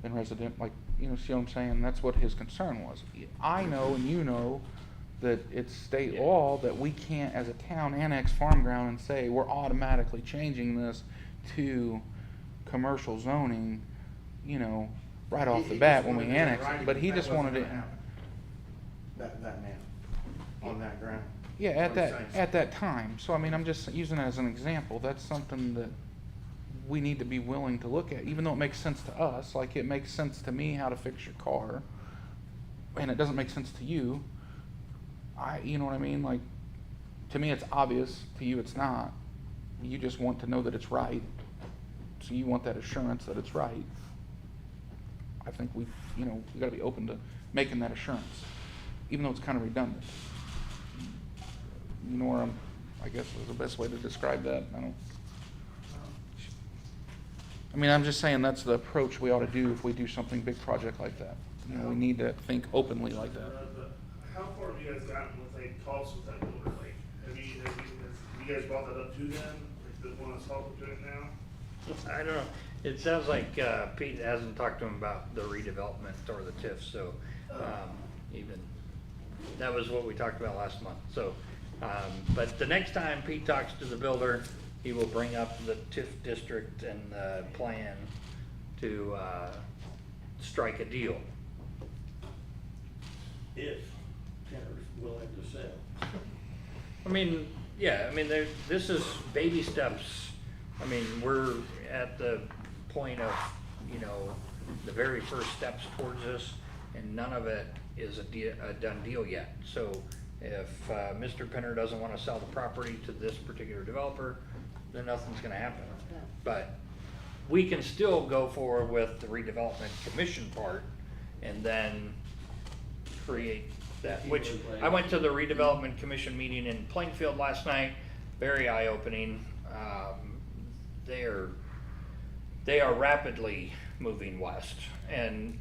than resident, like, see what I'm saying? That's what his concern was. I know and you know that it's state law that we can't, as a town, annex farm ground and say, we're automatically changing this to commercial zoning, right off the He bat just when we wanted it in annex it, writing but he that just wasn't wanted it. gonna happen. That man, on that ground. Yeah, at What he's that, saying. at that time. So I mean, I'm just using it as an example. That's something that we need to be willing to look at, even though it makes sense to us. Like it makes sense to me how to fix your car, and it doesn't make sense to you. You know what I mean? Like, to me it's obvious, to you it's not. You just want to know that it's right. So you want that assurance that it's right. I think we gotta be open to making that assurance, even though it's kind of redundant. You know where I guess is the best way to describe that. I'm just saying that's the approach we ought to do if we do something big project like that. We need to think openly like that. How far have you guys gotten with like talks with that builder? Like, have you guys brought that up to them? Like the one that's talking to it now? I don't know. It sounds like Pete hasn't talked to him about the redevelopment or the TIF, so even, that was what we talked about last month. So, but the next time Pete talks to the builder, he will bring up the TIF district and the plan to strike a deal. If Kenner's willing to sell. This is baby steps. We're at the point of, the very first steps towards this, and none of it is a done deal yet. So if Mr. Penner doesn't want to sell the property to this particular developer, then nothing's gonna happen. But we can still go forward with the redevelopment commission part and then create that, which I went to the redevelopment commission meeting in Plainfield last night, very eye-opening. They are rapidly moving west, and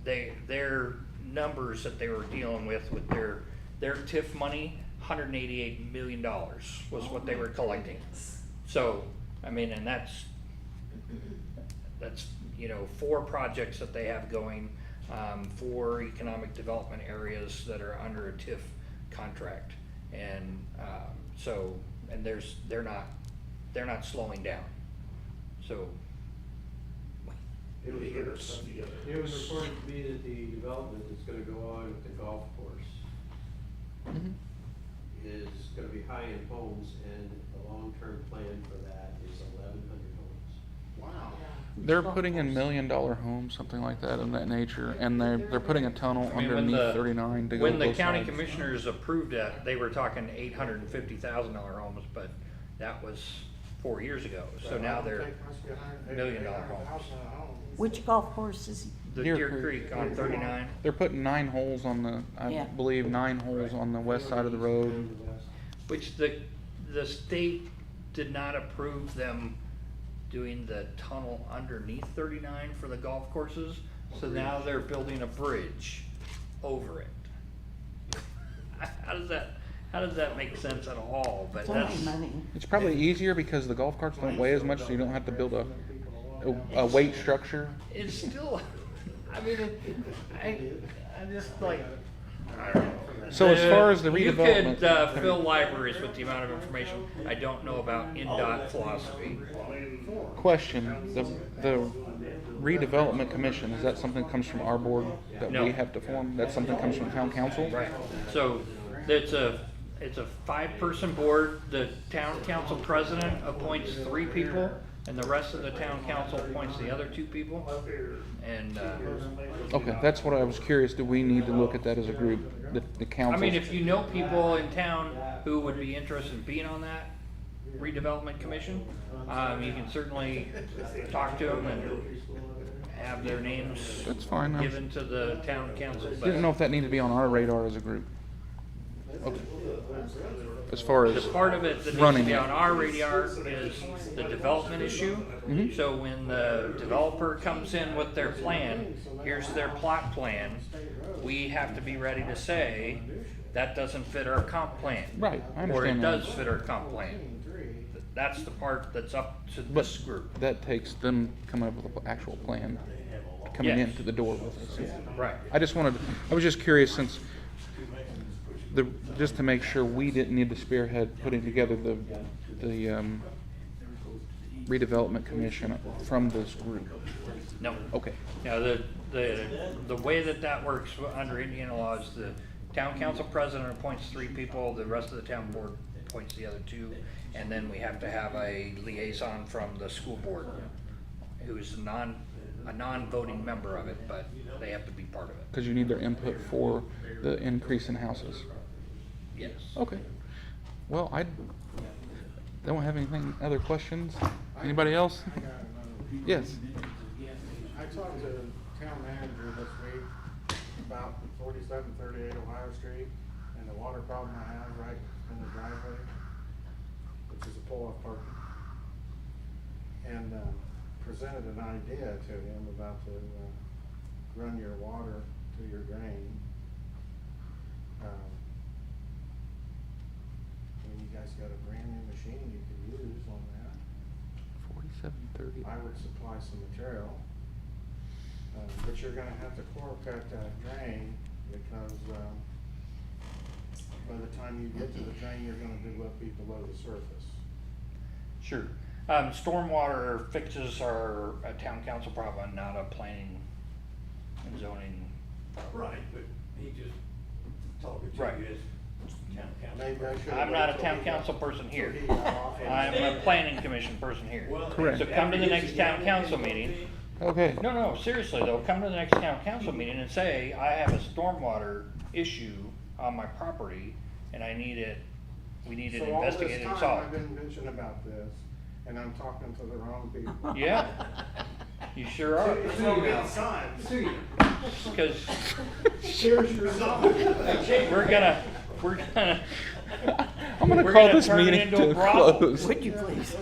their numbers that they were dealing with their TIF money, $188 million was what they were collecting. So, and that's 4 projects that they have going, 4 economic development areas that are under a TIF contract, and they're not slowing down. So They would get their stuff together. It was reported to me that the development that's gonna go on at the golf course is gonna be high-end homes, and the long-term plan for that is 1,100 homes. Wow. They're putting in $1 million homes, something like that, of that nature, and they're putting a tunnel when underneath the- 39 to go when the both county sides. commissioners approved that, they were talking $850,000 homes, but that was 4 years ago. So now they're $1 million homes. Which golf course is, The Deer Deer Creek. Creek on 39. They're putting 9 holes on the, I Yeah. believe 9 holes on the west side of the road. Which the state did not approve them doing the tunnel underneath 39 for the golf courses, so now they're building a bridge over it. How does that make sense at all? But it's only that's, money. It's probably easier because the golf carts don't weigh as much, so you don't have to build a weight structure. it's still, I just like, I don't know. So as far as the redevelopment. You could, fill libraries with the amount of information. I don't know about NDOT philosophy. Question, the redevelopment commission, is that something that comes from our board that No. we have to form? That's something that comes from town council? Right, so it's a 5-person board. The town council president appoints 3 people, and the rest of the town council appoints the other 2 people. And, Okay, that's what I was curious, do we need to look at that as a group, the council? I mean, if you know people in town who would be interested in being on that redevelopment commission, you can certainly talk to them and have their names That's fine, I given to the town council. but- didn't know if that needed to be on our radar as a group. Okay. As far The as, part of it that needs to running be it. on our radar is the development issue. Mhm. So when the developer comes in with their plan, here's their plot plan, we have to be ready to say, that doesn't fit our comp plan. right, I Or it understand that. does fit our comp plan. That's the part that's up to But this group. that takes them coming up with an actual plan, coming Yes. into the door with us. Yeah. Right. I was just curious since just to make sure we didn't need to spearhead putting together the redevelopment commission from this group. No. Okay, Now, the way that works under Indiana law is the town council president appoints 3 people, the rest of the town board appoints the other 2, and then we have to have a liaison from the school board, who's a non-voting member of it, but they have to be part of it. because you need their input for the increase in houses. Yes. Okay. Well, I don't have anything, other questions? Anybody else? I got another. Yes. I talked to the town manager this week about 4738 Ohio Street and the water problem I have right in the driveway, which is a pull-off parking. And presented an idea to him about to run your water to your drain. I mean, you guys got a brand new machine you could use on that. 4730. I would supply some material, but you're gonna have to core cut that drain because, by the time you get to the drain, you're gonna be below the surface. Sure. Stormwater fixes are a town council problem, not a planning and zoning. Right, but he just talking to Right. you as town council. Maybe I should. I'm not a town council person here. I'm a planning commission person here. Well, Correct. So come to the next town council meeting. Okay. No, seriously though, come to the next town council meeting and say, I have a stormwater issue on my property and we need it investigated and So all solved. this time, I've been bitching about this, and I'm talking to the wrong people. Yeah, you sure are, It's no good sign. because Here's your sign. we're gonna, I'm gonna We're call gonna this turn it meeting into a to brothel. close. Would you please?